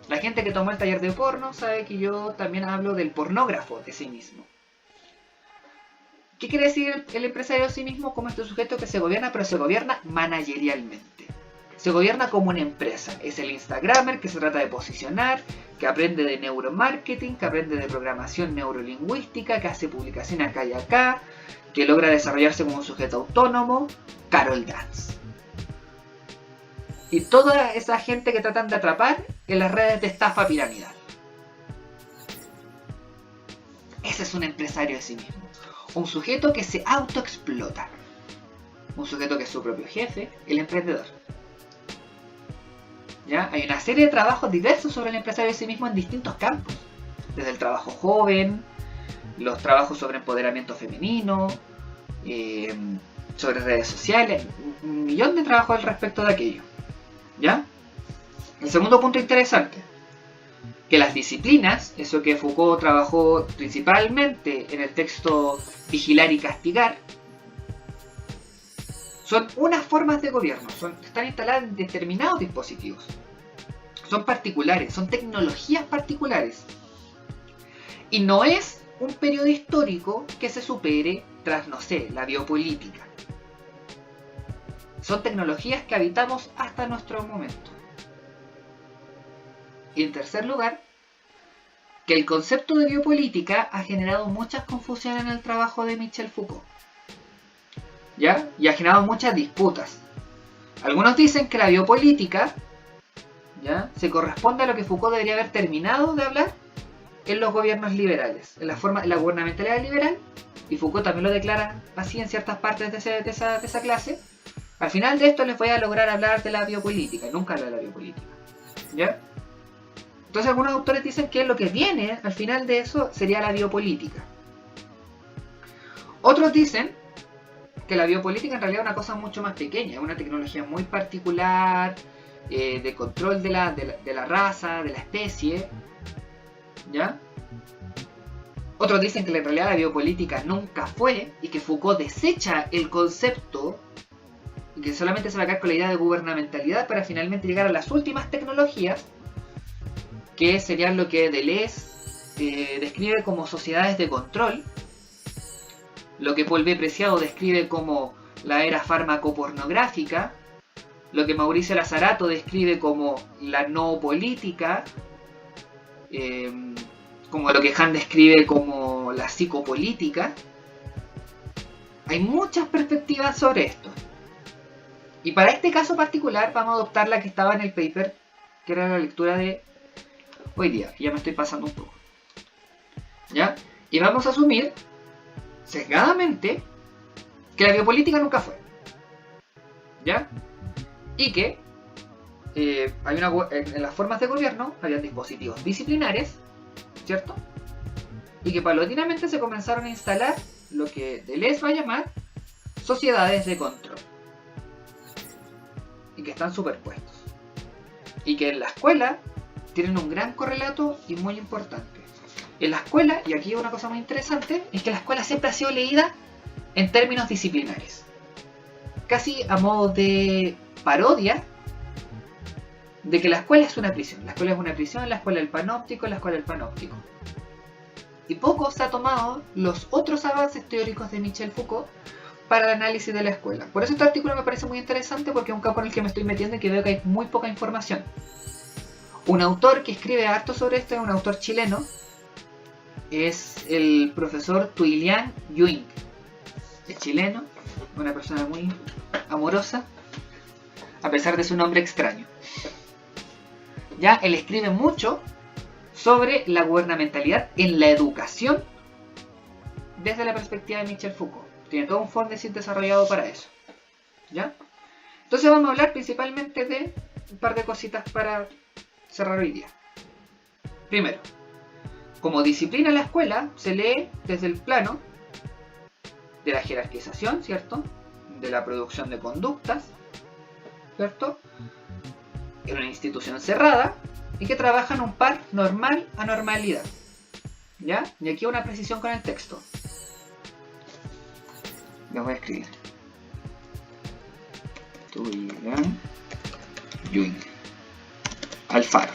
La gente que tomó el taller de porno sabe que yo también hablo del pornógrafo de sí mismo. ¿Qué quiere decir el empresario de sí mismo? Como este sujeto que se gobierna, pero se gobierna managerialmente. Se gobierna como una empresa. Es el Instagramer que se trata de posicionar, que aprende de neuromarketing, que aprende de programación neurolingüística, que hace publicación acá y acá, que logra desarrollarse como un sujeto autónomo. Carol Dance. Y toda esa gente que tratan de atrapar en las redes de estafa piramidal. Ese es un empresario de sí mismo. Un sujeto que se autoexplota. Un sujeto que es su propio jefe, el emprendedor. ¿Ya? Hay una serie de trabajos diversos sobre el empresario de sí mismo en distintos campos. Desde el trabajo joven, los trabajos sobre empoderamiento femenino, sobre redes sociales, un millón de trabajos al respecto de aquello. ¿Ya? El segundo punto interesante, que las disciplinas, eso que Foucault trabajó principalmente en el texto Vigilar y Castigar, son unas formas de gobierno, están instaladas en determinados dispositivos, son particulares, son tecnologías particulares, y no es un periodo histórico que se supere tras, no sé, la biopolítica. Son tecnologías que habitamos hasta nuestro momento. Y en tercer lugar, que el concepto de biopolítica ha generado muchas confusiones en el trabajo de Michel Foucault. ¿Ya? Y ha generado muchas disputas. Algunos dicen que la biopolítica, ¿ya?, se corresponde a lo que Foucault debería haber terminado de hablar en los gobiernos liberales, en la gubernamentalidad liberal, y Foucault también lo declara así en ciertas partes de esa clase. Al final de esto les voy a lograr hablar de la biopolítica, nunca habla de la biopolítica. ¿Ya? Entonces algunos autores dicen que lo que viene al final de eso sería la biopolítica. Otros dicen que la biopolítica en realidad es una cosa mucho más pequeña, es una tecnología muy particular, de control de la raza, de la especie. ¿Ya? Otros dicen que en realidad la biopolítica nunca fue y que Foucault desecha el concepto y que solamente se va a quedar con la idea de gubernamentalidad para finalmente llegar a las últimas tecnologías, que serían lo que Deleuze describe como sociedades de control, lo que Paul B. Preciado describe como la era farmacopornográfica, lo que Mauricio Lazarato describe como la noopolítica, como lo que Han describe como la psicopolítica. Hay muchas perspectivas sobre esto. Y para este caso particular vamos a adoptar la que estaba en el paper, que era la lectura de hoy día, que ya me estoy pasando un poco. ¿Ya? Y vamos a asumir, sesgadamente, que la biopolítica nunca fue. ¿Ya? Y que en las formas de gobierno había dispositivos disciplinares, ¿cierto?, y que paulatinamente se comenzaron a instalar lo que Deleuze va a llamar sociedades de control, y que están superpuestos, y que en la escuela tienen un gran correlato y muy importante. En la escuela, y aquí una cosa muy interesante, es que la escuela siempre ha sido leída en términos disciplinares, casi a modo de parodia de que la escuela es una prisión. La escuela es una prisión, la escuela del panóptico, la escuela del panóptico. Y poco se ha tomado los otros avances teóricos de Michel Foucault para el análisis de la escuela. Por eso este artículo me parece muy interesante, porque es un campo en el que me estoy metiendo y que veo que hay muy poca información. Un autor que escribe harto sobre esto es un autor chileno, es el profesor Tuilian Yuing. Es chileno, una persona muy amorosa, a pesar de su nombre extraño. Ya, él escribe mucho sobre la gubernamentalidad en la educación desde la perspectiva de Michel Foucault. Tiene todo un Fondesit desarrollado para eso. ¿Ya? Entonces vamos a hablar principalmente de un par de cositas para cerrar hoy día. Primero, como disciplina la escuela se lee desde el plano de la jerarquización, ¿cierto? De la producción de conductas, ¿cierto? En una institución cerrada y que trabaja en un par normal a normalidad. ¿Ya? Y aquí una precisión con el texto. Lo voy a escribir. Tuilian Yuing. Alfaro.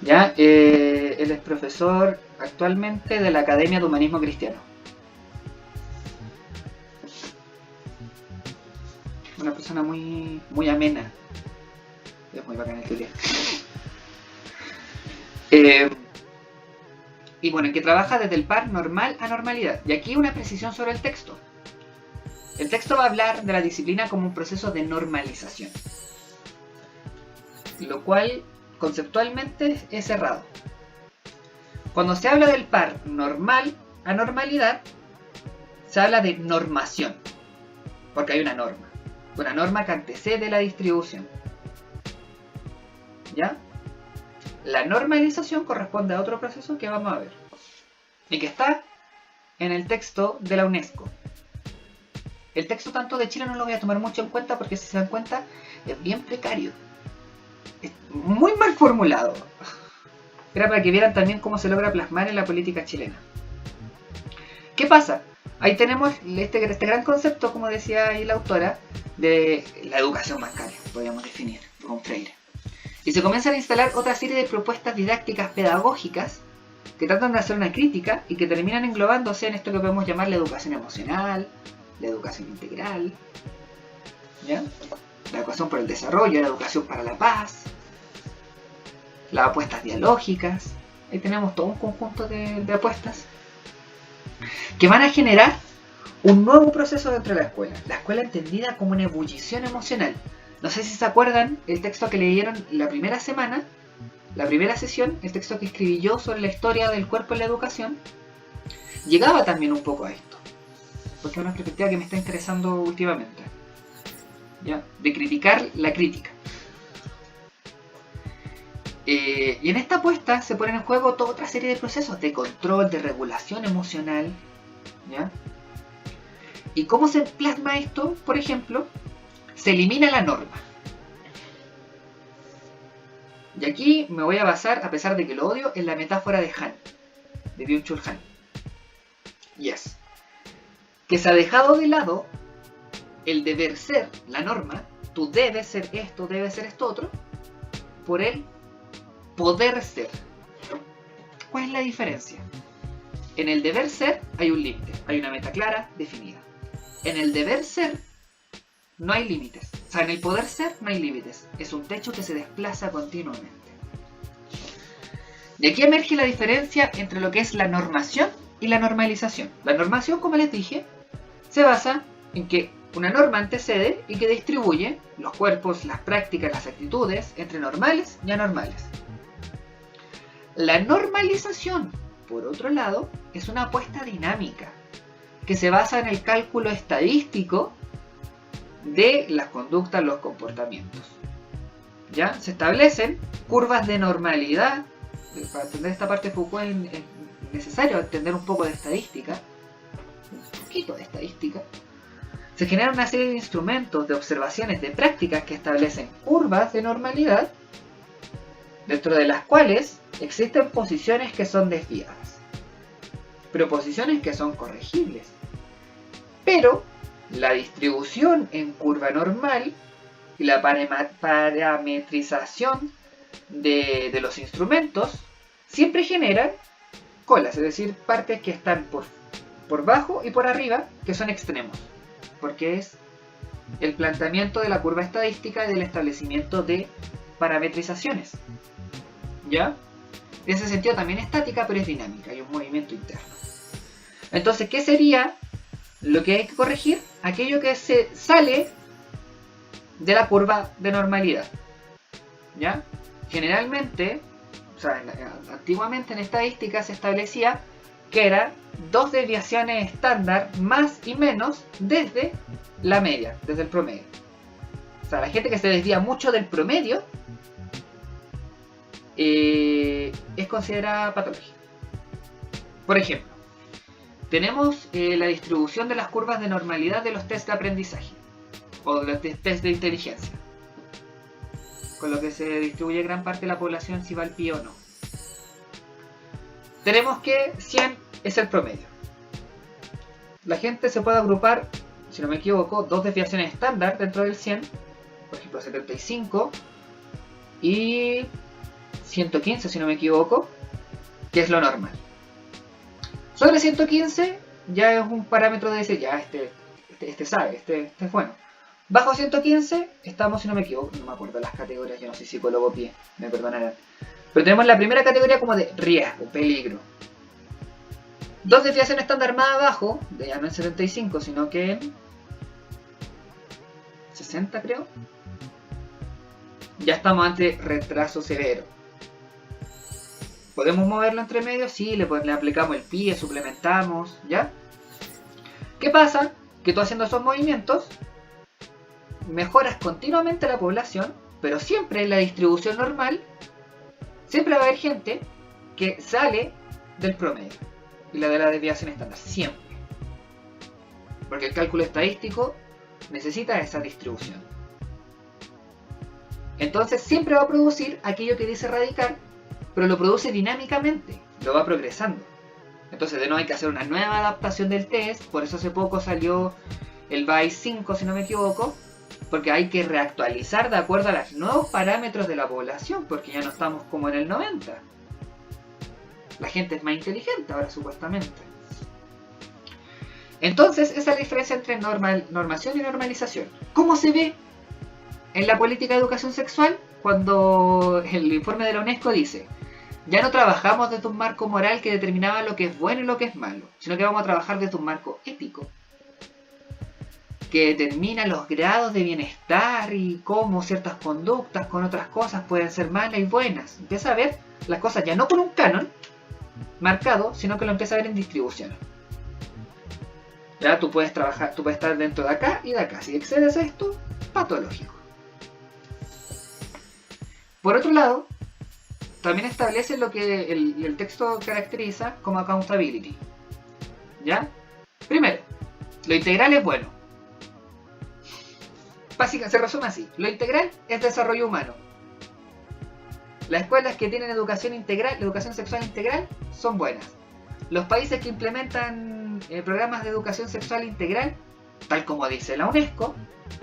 Ya, él es profesor actualmente de la Academia de Humanismo Cristiano. Una persona muy amena. Es muy bacana este día. Y bueno, que trabaja desde el par normal a normalidad. Y aquí una precisión sobre el texto. El texto va a hablar de la disciplina como un proceso de normalización, lo cual conceptualmente es cerrado. Cuando se habla del par normal a normalidad, se habla de normación, porque hay una norma que antecede la distribución. ¿Ya? La normalización corresponde a otro proceso que vamos a ver, y que está en el texto de la UNESCO. El texto tanto de Chile no lo voy a tomar mucho en cuenta, porque si se dan cuenta es bien precario, es muy mal formulado. Era para que vieran también cómo se logra plasmar en la política chilena. ¿Qué pasa? Ahí tenemos este gran concepto, como decía ahí la autora, de la educación bancaria, podríamos definir, con Freire. Y se comienzan a instalar otra serie de propuestas didácticas pedagógicas que tratan de hacer una crítica y que terminan englobándose en esto que podemos llamar la educación emocional, la educación integral, ¿ya? La educación por el desarrollo, la educación para la paz, las apuestas dialógicas. Ahí tenemos todo un conjunto de apuestas que van a generar un nuevo proceso dentro de la escuela entendida como una ebullición emocional. No sé si se acuerdan el texto que leyeron la primera semana, la primera sesión, el texto que escribí yo sobre la historia del cuerpo en la educación, llegaba también un poco a esto, porque es una perspectiva que me está interesando últimamente, ¿ya? De criticar la crítica. Y en esta apuesta se ponen en juego toda otra serie de procesos de control, de regulación emocional, ¿ya? ¿Y cómo se plasma esto? Por ejemplo, se elimina la norma. Y aquí me voy a basar, a pesar de que lo odio, en la metáfora de Han, de Byung-Chul Han. Yes. Que se ha dejado de lado el deber ser, la norma, tú debes ser esto, debes ser esto otro, por el poder ser. ¿Cuál es la diferencia? En el deber ser hay un límite, hay una meta clara, definida. En el deber ser no hay límites. O sea, en el poder ser no hay límites. Es un techo que se desplaza continuamente. De aquí emerge la diferencia entre lo que es la normación y la normalización. La normación, como les dije, se basa en que una norma antecede y que distribuye los cuerpos, las prácticas, las actitudes entre normales y anormales. La normalización, por otro lado, es una apuesta dinámica que se basa en el cálculo estadístico de las conductas, los comportamientos. ¿Ya? Se establecen curvas de normalidad para entender esta parte de Foucault es necesario entender un poco de estadística, un poquito de estadística. Se generan una serie de instrumentos, de observaciones, de prácticas que establecen curvas de normalidad, dentro de las cuales existen posiciones que son desviadas, pero posiciones que son corregibles. Pero la distribución en curva normal y la parametrización de los instrumentos siempre generan colas, es decir, partes que están por bajo y por arriba, que son extremos, porque es el planteamiento de la curva estadística y del establecimiento de parametrizaciones. ¿Ya? En ese sentido también es estática, pero es dinámica, hay un movimiento interno. Entonces, ¿qué sería lo que hay que corregir? Aquello que se sale de la curva de normalidad. ¿Ya? Generalmente, o sea, antiguamente en estadística se establecía que eran 2 desviaciones estándar más y menos desde la media, desde el promedio. O sea, la gente que se desvía mucho del promedio es considerada patológica. Por ejemplo, tenemos la distribución de las curvas de normalidad de los test de aprendizaje o de los test de inteligencia, con lo que se distribuye gran parte de la población si va al pie o no. Tenemos que 100 es el promedio. La gente se puede agrupar, si no me equivoco, 2 desviaciones estándar dentro del 100, por ejemplo 75 y 115 si no me equivoco, que es lo normal. Sobre 115 ya es un parámetro de decir, ya este sabe, este es bueno. Bajo 115 estamos, si no me equivoco, no me acuerdo las categorías, yo no soy psicólogo pie, me perdonarán. Pero tenemos la primera categoría como de riesgo, peligro. 2 desviaciones estándar más abajo, ya no en 75, sino que en 60 creo. Ya estamos ante retraso severo. ¿Podemos moverlo entre medio? Sí, le aplicamos el pie, suplementamos, ¿ya? ¿Qué pasa? Que tú haciendo esos movimientos mejoras continuamente la población, pero siempre en la distribución normal siempre va a haber gente que sale del promedio y la de la desviación estándar, siempre. Porque el cálculo estadístico necesita esa distribución. Entonces siempre va a producir aquello que dice radical, pero lo produce dinámicamente, lo va progresando. Entonces de nuevo hay que hacer una nueva adaptación del test, por eso hace poco salió el BAI 5 si no me equivoco, porque hay que reactualizar de acuerdo a los nuevos parámetros de la población, porque ya no estamos como en el 90. La gente es más inteligente ahora supuestamente. Entonces esa es la diferencia entre normación y normalización. ¿Cómo se ve en la política de educación sexual? Cuando el informe de la UNESCO dice: ya no trabajamos desde un marco moral que determinaba lo que es bueno y lo que es malo, sino que vamos a trabajar desde un marco ético que determina los grados de bienestar y cómo ciertas conductas con otras cosas pueden ser malas y buenas. Empieza a ver las cosas ya no con un canon marcado, sino que lo empieza a ver en distribución. Ya tú puedes trabajar, tú puedes estar dentro de acá y de acá. Si excedes esto, patológico. Por otro lado, también establece lo que el texto caracteriza como accountability. ¿Ya? Primero, lo integral es bueno. Básicamente se resume así: lo integral es desarrollo humano. Las escuelas que tienen educación integral, educación sexual integral, son buenas. Los países que implementan programas de educación sexual integral, tal como dice la UNESCO,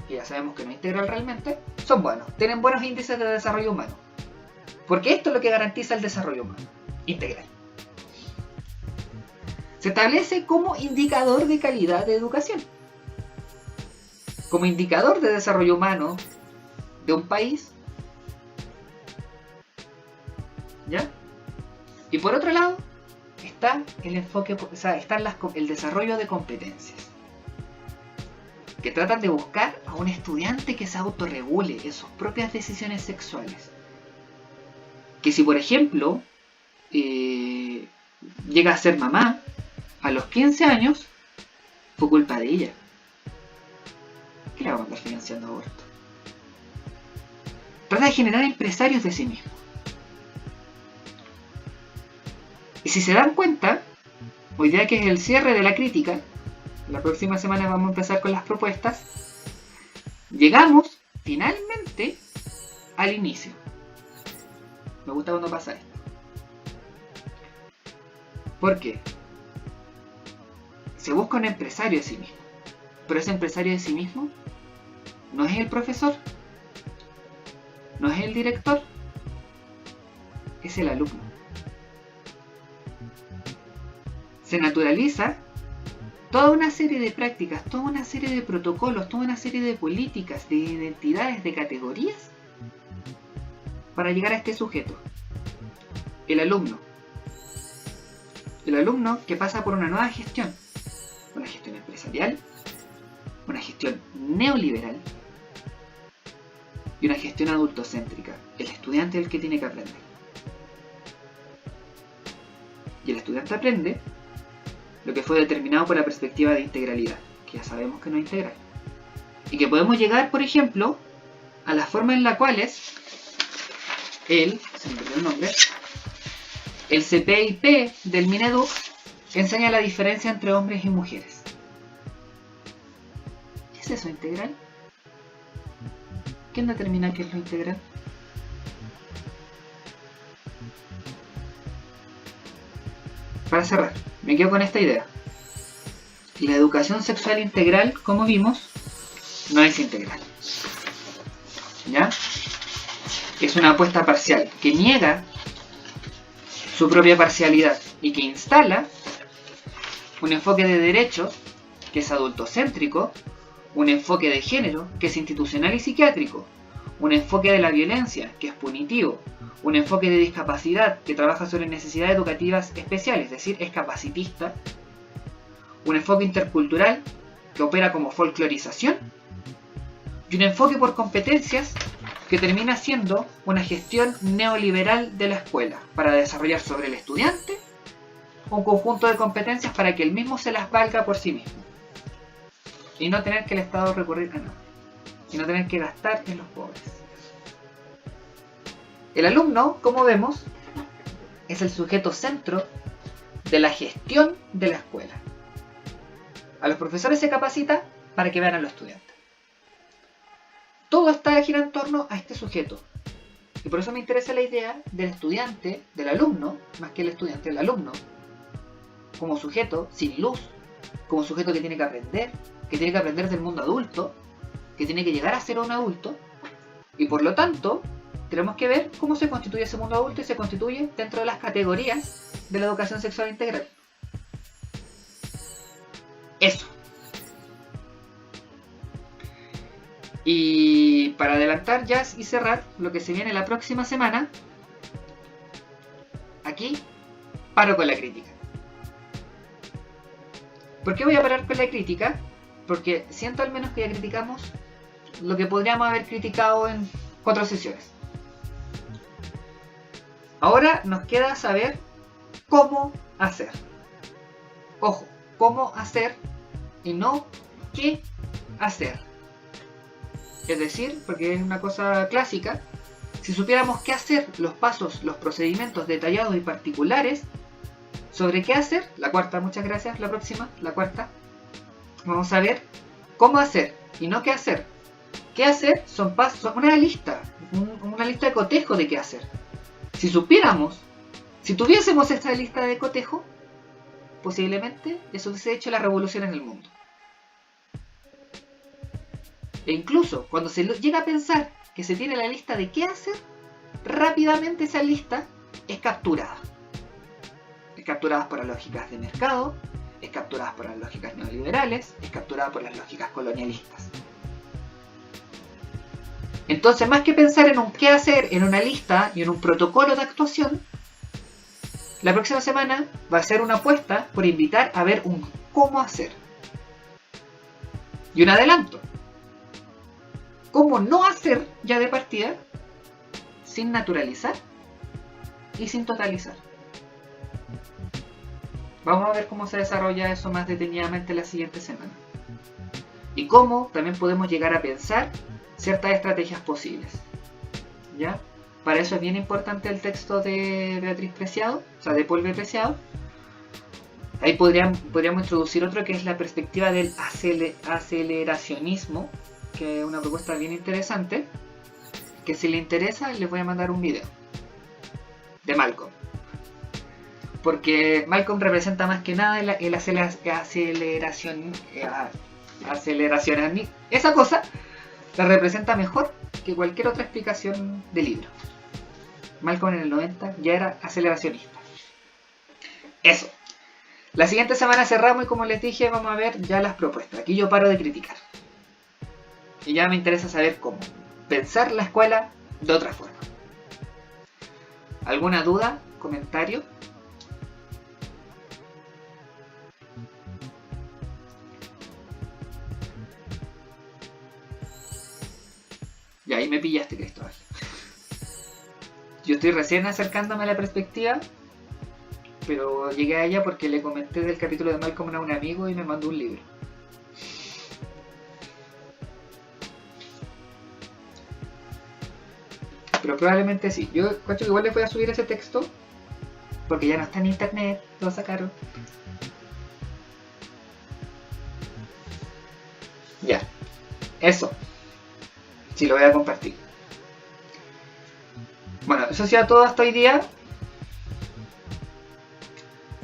que ya sabemos que no es integral realmente, son buenos. Tienen buenos índices de desarrollo humano. Porque esto es lo que garantiza el desarrollo humano integral. Se establece como indicador de calidad de educación. Como indicador de desarrollo humano de un país. ¿Ya? Y por otro lado, está el enfoque, o sea, está el desarrollo de competencias. Que tratan de buscar a un estudiante que se autorregule en sus propias decisiones sexuales. Que si, por ejemplo, llega a ser mamá a los 15 años, fue culpa de ella. ¿Qué le va a mandar financiando aborto? Trata de generar empresarios de sí mismo. Y si se dan cuenta, hoy día que es el cierre de la crítica, la próxima semana vamos a empezar con las propuestas, llegamos finalmente al inicio. Me gusta cuando pasa esto. ¿Por qué? Se busca un empresario de sí mismo. Pero ese empresario de sí mismo no es el profesor, no es el director, es el alumno. Se naturaliza toda una serie de prácticas, toda una serie de protocolos, toda una serie de políticas, de identidades, de categorías para llegar a este sujeto, el alumno. El alumno que pasa por una nueva gestión, una gestión empresarial, una gestión neoliberal y una gestión adultocéntrica. El estudiante es el que tiene que aprender. Y el estudiante aprende lo que fue determinado por la perspectiva de integralidad, que ya sabemos que no es integral. Y que podemos llegar, por ejemplo, a la forma en la cual es el CPIP del Mineduc enseña la diferencia entre hombres y mujeres. ¿Es eso integral? ¿Quién determina qué es lo integral? Para cerrar, me quedo con esta idea. La educación sexual integral, como vimos, no es integral. ¿Ya? Es una apuesta parcial que niega su propia parcialidad y que instala un enfoque de derechos que es adultocéntrico, un enfoque de género que es institucional y psiquiátrico, un enfoque de la violencia que es punitivo, un enfoque de discapacidad que trabaja sobre necesidades educativas especiales, es decir, es capacitista, un enfoque intercultural que opera como folclorización y un enfoque por competencias que termina siendo una gestión neoliberal de la escuela para desarrollar sobre el estudiante un conjunto de competencias para que él mismo se las valga por sí mismo y no tener que el Estado recurrir a nada y no tener que gastar en los pobres. El alumno, como vemos, es el sujeto centro de la gestión de la escuela. A los profesores se capacita para que vean a los estudiantes. Todo está gira en torno a este sujeto. Y por eso me interesa la idea del estudiante, del alumno, más que el estudiante, el alumno, como sujeto sin luz, como sujeto que tiene que aprender del mundo adulto, que tiene que llegar a ser un adulto, y por lo tanto, tenemos que ver cómo se constituye ese mundo adulto y se constituye dentro de las categorías de la educación sexual integral. Eso. Y para adelantar ya y cerrar lo que se viene la próxima semana, aquí paro con la crítica. ¿Por qué voy a parar con la crítica? Porque siento al menos que ya criticamos lo que podríamos haber criticado en 4 sesiones. Ahora nos queda saber cómo hacer. Ojo, cómo hacer y no qué hacer. Es decir, porque es una cosa clásica, si supiéramos qué hacer, los pasos, los procedimientos detallados y particulares sobre qué hacer, la cuarta, muchas gracias, la próxima, la cuarta, vamos a ver cómo hacer y no qué hacer. ¿Qué hacer? Son pasos, son una lista de cotejo de qué hacer. Si supiéramos, si tuviésemos esta lista de cotejo, posiblemente eso hubiese hecho la revolución en el mundo. E incluso cuando se llega a pensar que se tiene la lista de qué hacer, rápidamente esa lista es capturada. Es capturada por las lógicas de mercado, es capturada por las lógicas neoliberales, es capturada por las lógicas colonialistas. Entonces, más que pensar en un qué hacer, en una lista y en un protocolo de actuación, la próxima semana va a ser una apuesta por invitar a ver un cómo hacer. Y un adelanto. Cómo no hacer ya de partida, sin naturalizar y sin totalizar. Vamos a ver cómo se desarrolla eso más detenidamente la siguiente semana. Y cómo también podemos llegar a pensar ciertas estrategias posibles, ¿ya? para eso es bien importante el texto de Beatriz Preciado, o sea, de Paul B. Preciado. Ahí podríamos introducir otro que es la perspectiva del aceleracionismo, que es una propuesta bien interesante, que si le interesa les voy a mandar un video de Malcolm. Porque Malcolm representa más que nada el aceleración. Esa cosa la representa mejor que cualquier otra explicación del libro. Malcolm en el 90 ya era aceleracionista. Eso. La siguiente semana cerramos y como les dije vamos a ver ya las propuestas. Aquí yo paro de criticar. Y ya me interesa saber cómo pensar la escuela de otra forma. ¿Alguna duda? ¿Comentario? Y ahí me pillaste, Cristóbal. Yo estoy recién acercándome a la perspectiva, pero llegué a ella porque le comenté del capítulo de Malcolm a un amigo y me mandó un libro. Pero probablemente sí. Yo cacho que igual les voy a subir ese texto, porque ya no está en internet, lo sacaron. Ya. Eso. Sí, lo voy a compartir. Bueno, eso ha sido todo hasta hoy día.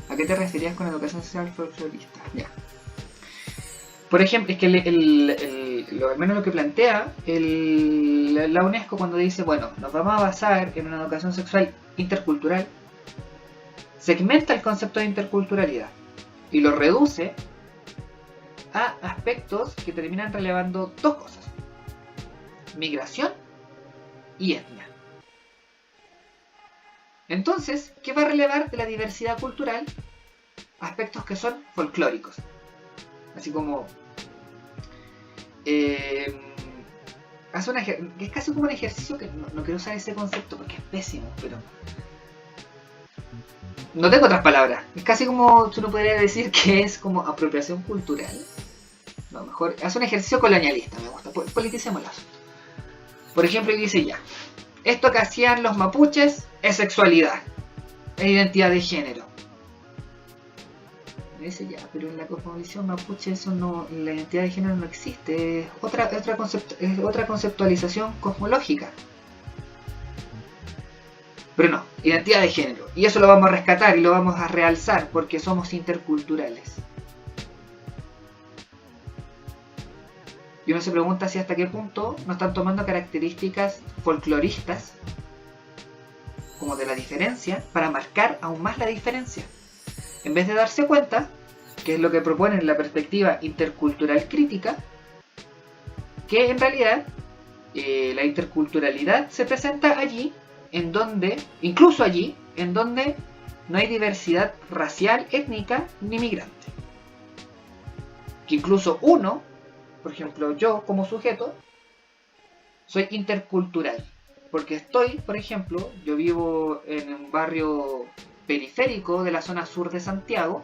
¿A qué te referías con educación social folclorista? Ya. Por ejemplo, es que al menos lo que plantea la UNESCO cuando dice, bueno, nos vamos a basar en una educación sexual intercultural, segmenta el concepto de interculturalidad y lo reduce a aspectos que terminan relevando dos cosas: migración y etnia. Entonces, ¿qué va a relevar de la diversidad cultural? Aspectos que son folclóricos. Así como es casi como un ejercicio que no quiero usar ese concepto porque es pésimo, pero no tengo otras palabras. Es casi como uno podría decir que es como apropiación cultural. No, mejor hace un ejercicio colonialista, me gusta. Politicémoslo. Por ejemplo, dice ya, esto que hacían los mapuches es sexualidad, es identidad de género. Me dice ya, pero en la cosmovisión mapuche eso no, la identidad de género no existe, es otra conceptualización cosmológica. Pero no, identidad de género. Y eso lo vamos a rescatar y lo vamos a realzar porque somos interculturales. Y uno se pregunta si hasta qué punto no están tomando características folcloristas como de la diferencia para marcar aún más la diferencia. En vez de darse cuenta, que es lo que propone en la perspectiva intercultural crítica, que en realidad la interculturalidad se presenta allí, en donde, incluso allí, en donde no hay diversidad racial, étnica ni migrante. Que incluso uno, por ejemplo yo como sujeto, soy intercultural. Porque estoy, por ejemplo, yo vivo en un barrio periférico de la zona sur de Santiago,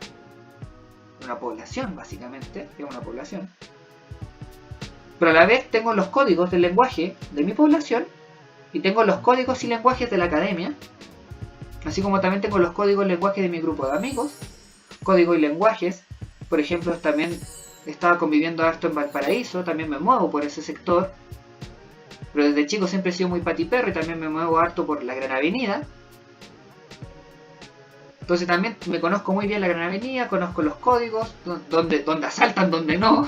una población básicamente, es una población, pero a la vez tengo los códigos del lenguaje de mi población y tengo los códigos y lenguajes de la academia, así como también tengo los códigos y lenguajes de mi grupo de amigos, códigos y lenguajes, por ejemplo, también estaba conviviendo harto en Valparaíso, también me muevo por ese sector, pero desde chico siempre he sido muy patiperro y también me muevo harto por la Gran Avenida. Entonces también me conozco muy bien la Gran Avenida, conozco los códigos, donde asaltan, donde no.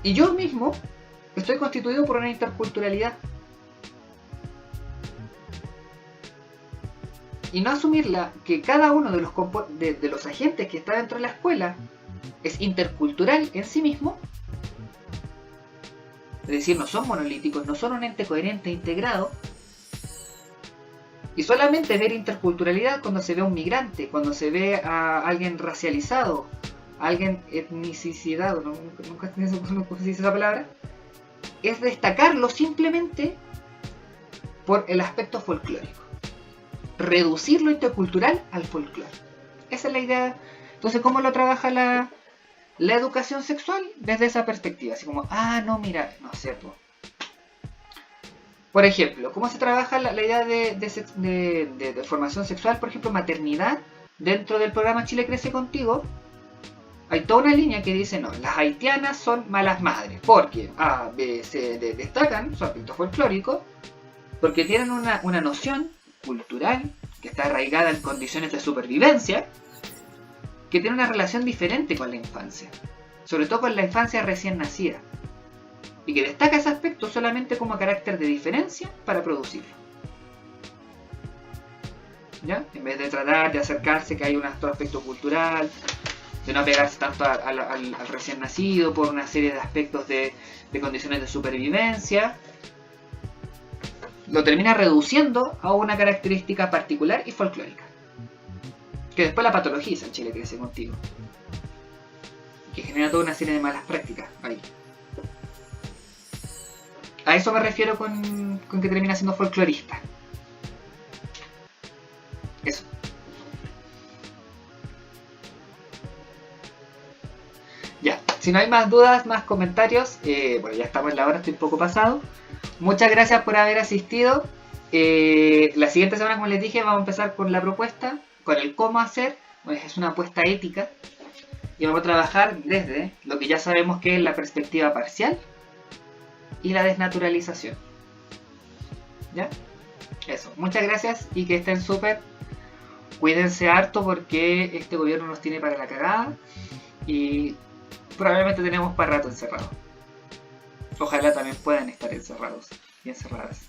Y yo mismo estoy constituido por una interculturalidad. Y no asumirla que cada uno de los agentes que está dentro de la escuela es intercultural en sí mismo. Es decir, no son monolíticos, no son un ente coherente e integrado. Y solamente ver interculturalidad cuando se ve a un migrante, cuando se ve a alguien racializado, a alguien etnicidad, nunca se dice esa palabra, es destacarlo simplemente por el aspecto folclórico. Reducir lo intercultural al folclore. Esa es la idea. Entonces, ¿cómo lo trabaja la educación sexual? Desde esa perspectiva. Así como, no, mira, no sé, Por ejemplo, ¿cómo se trabaja la idea de formación sexual, por ejemplo, maternidad, dentro del programa Chile Crece Contigo? Hay toda una línea que dice, no, las haitianas son malas madres, porque A, B, C, D destacan su aspecto folclórico, porque tienen una noción cultural que está arraigada en condiciones de supervivencia, que tiene una relación diferente con la infancia, sobre todo con la infancia recién nacida, y que destaca ese aspecto solamente como carácter de diferencia para producirlo. ¿Ya? En vez de tratar de acercarse que hay un aspecto cultural, de no pegarse tanto al recién nacido por una serie de aspectos de condiciones de supervivencia, lo termina reduciendo a una característica particular y folclórica, que después la patologiza en Chile Crece Contigo, que genera toda una serie de malas prácticas ahí. A eso me refiero con que termina siendo folclorista. Eso. Ya, si no hay más dudas, más comentarios, bueno, ya estamos en la hora, estoy un poco pasado. Muchas gracias por haber asistido. La siguiente semana, como les dije, vamos a empezar con la propuesta, con el cómo hacer. Pues es una apuesta ética. Y vamos a trabajar desde lo que ya sabemos que es la perspectiva parcial y la desnaturalización. ¿Ya? Eso. Muchas gracias y que estén súper. Cuídense harto porque este gobierno nos tiene para la cagada. Y probablemente tenemos para rato encerrados. Ojalá también puedan estar encerrados y encerradas.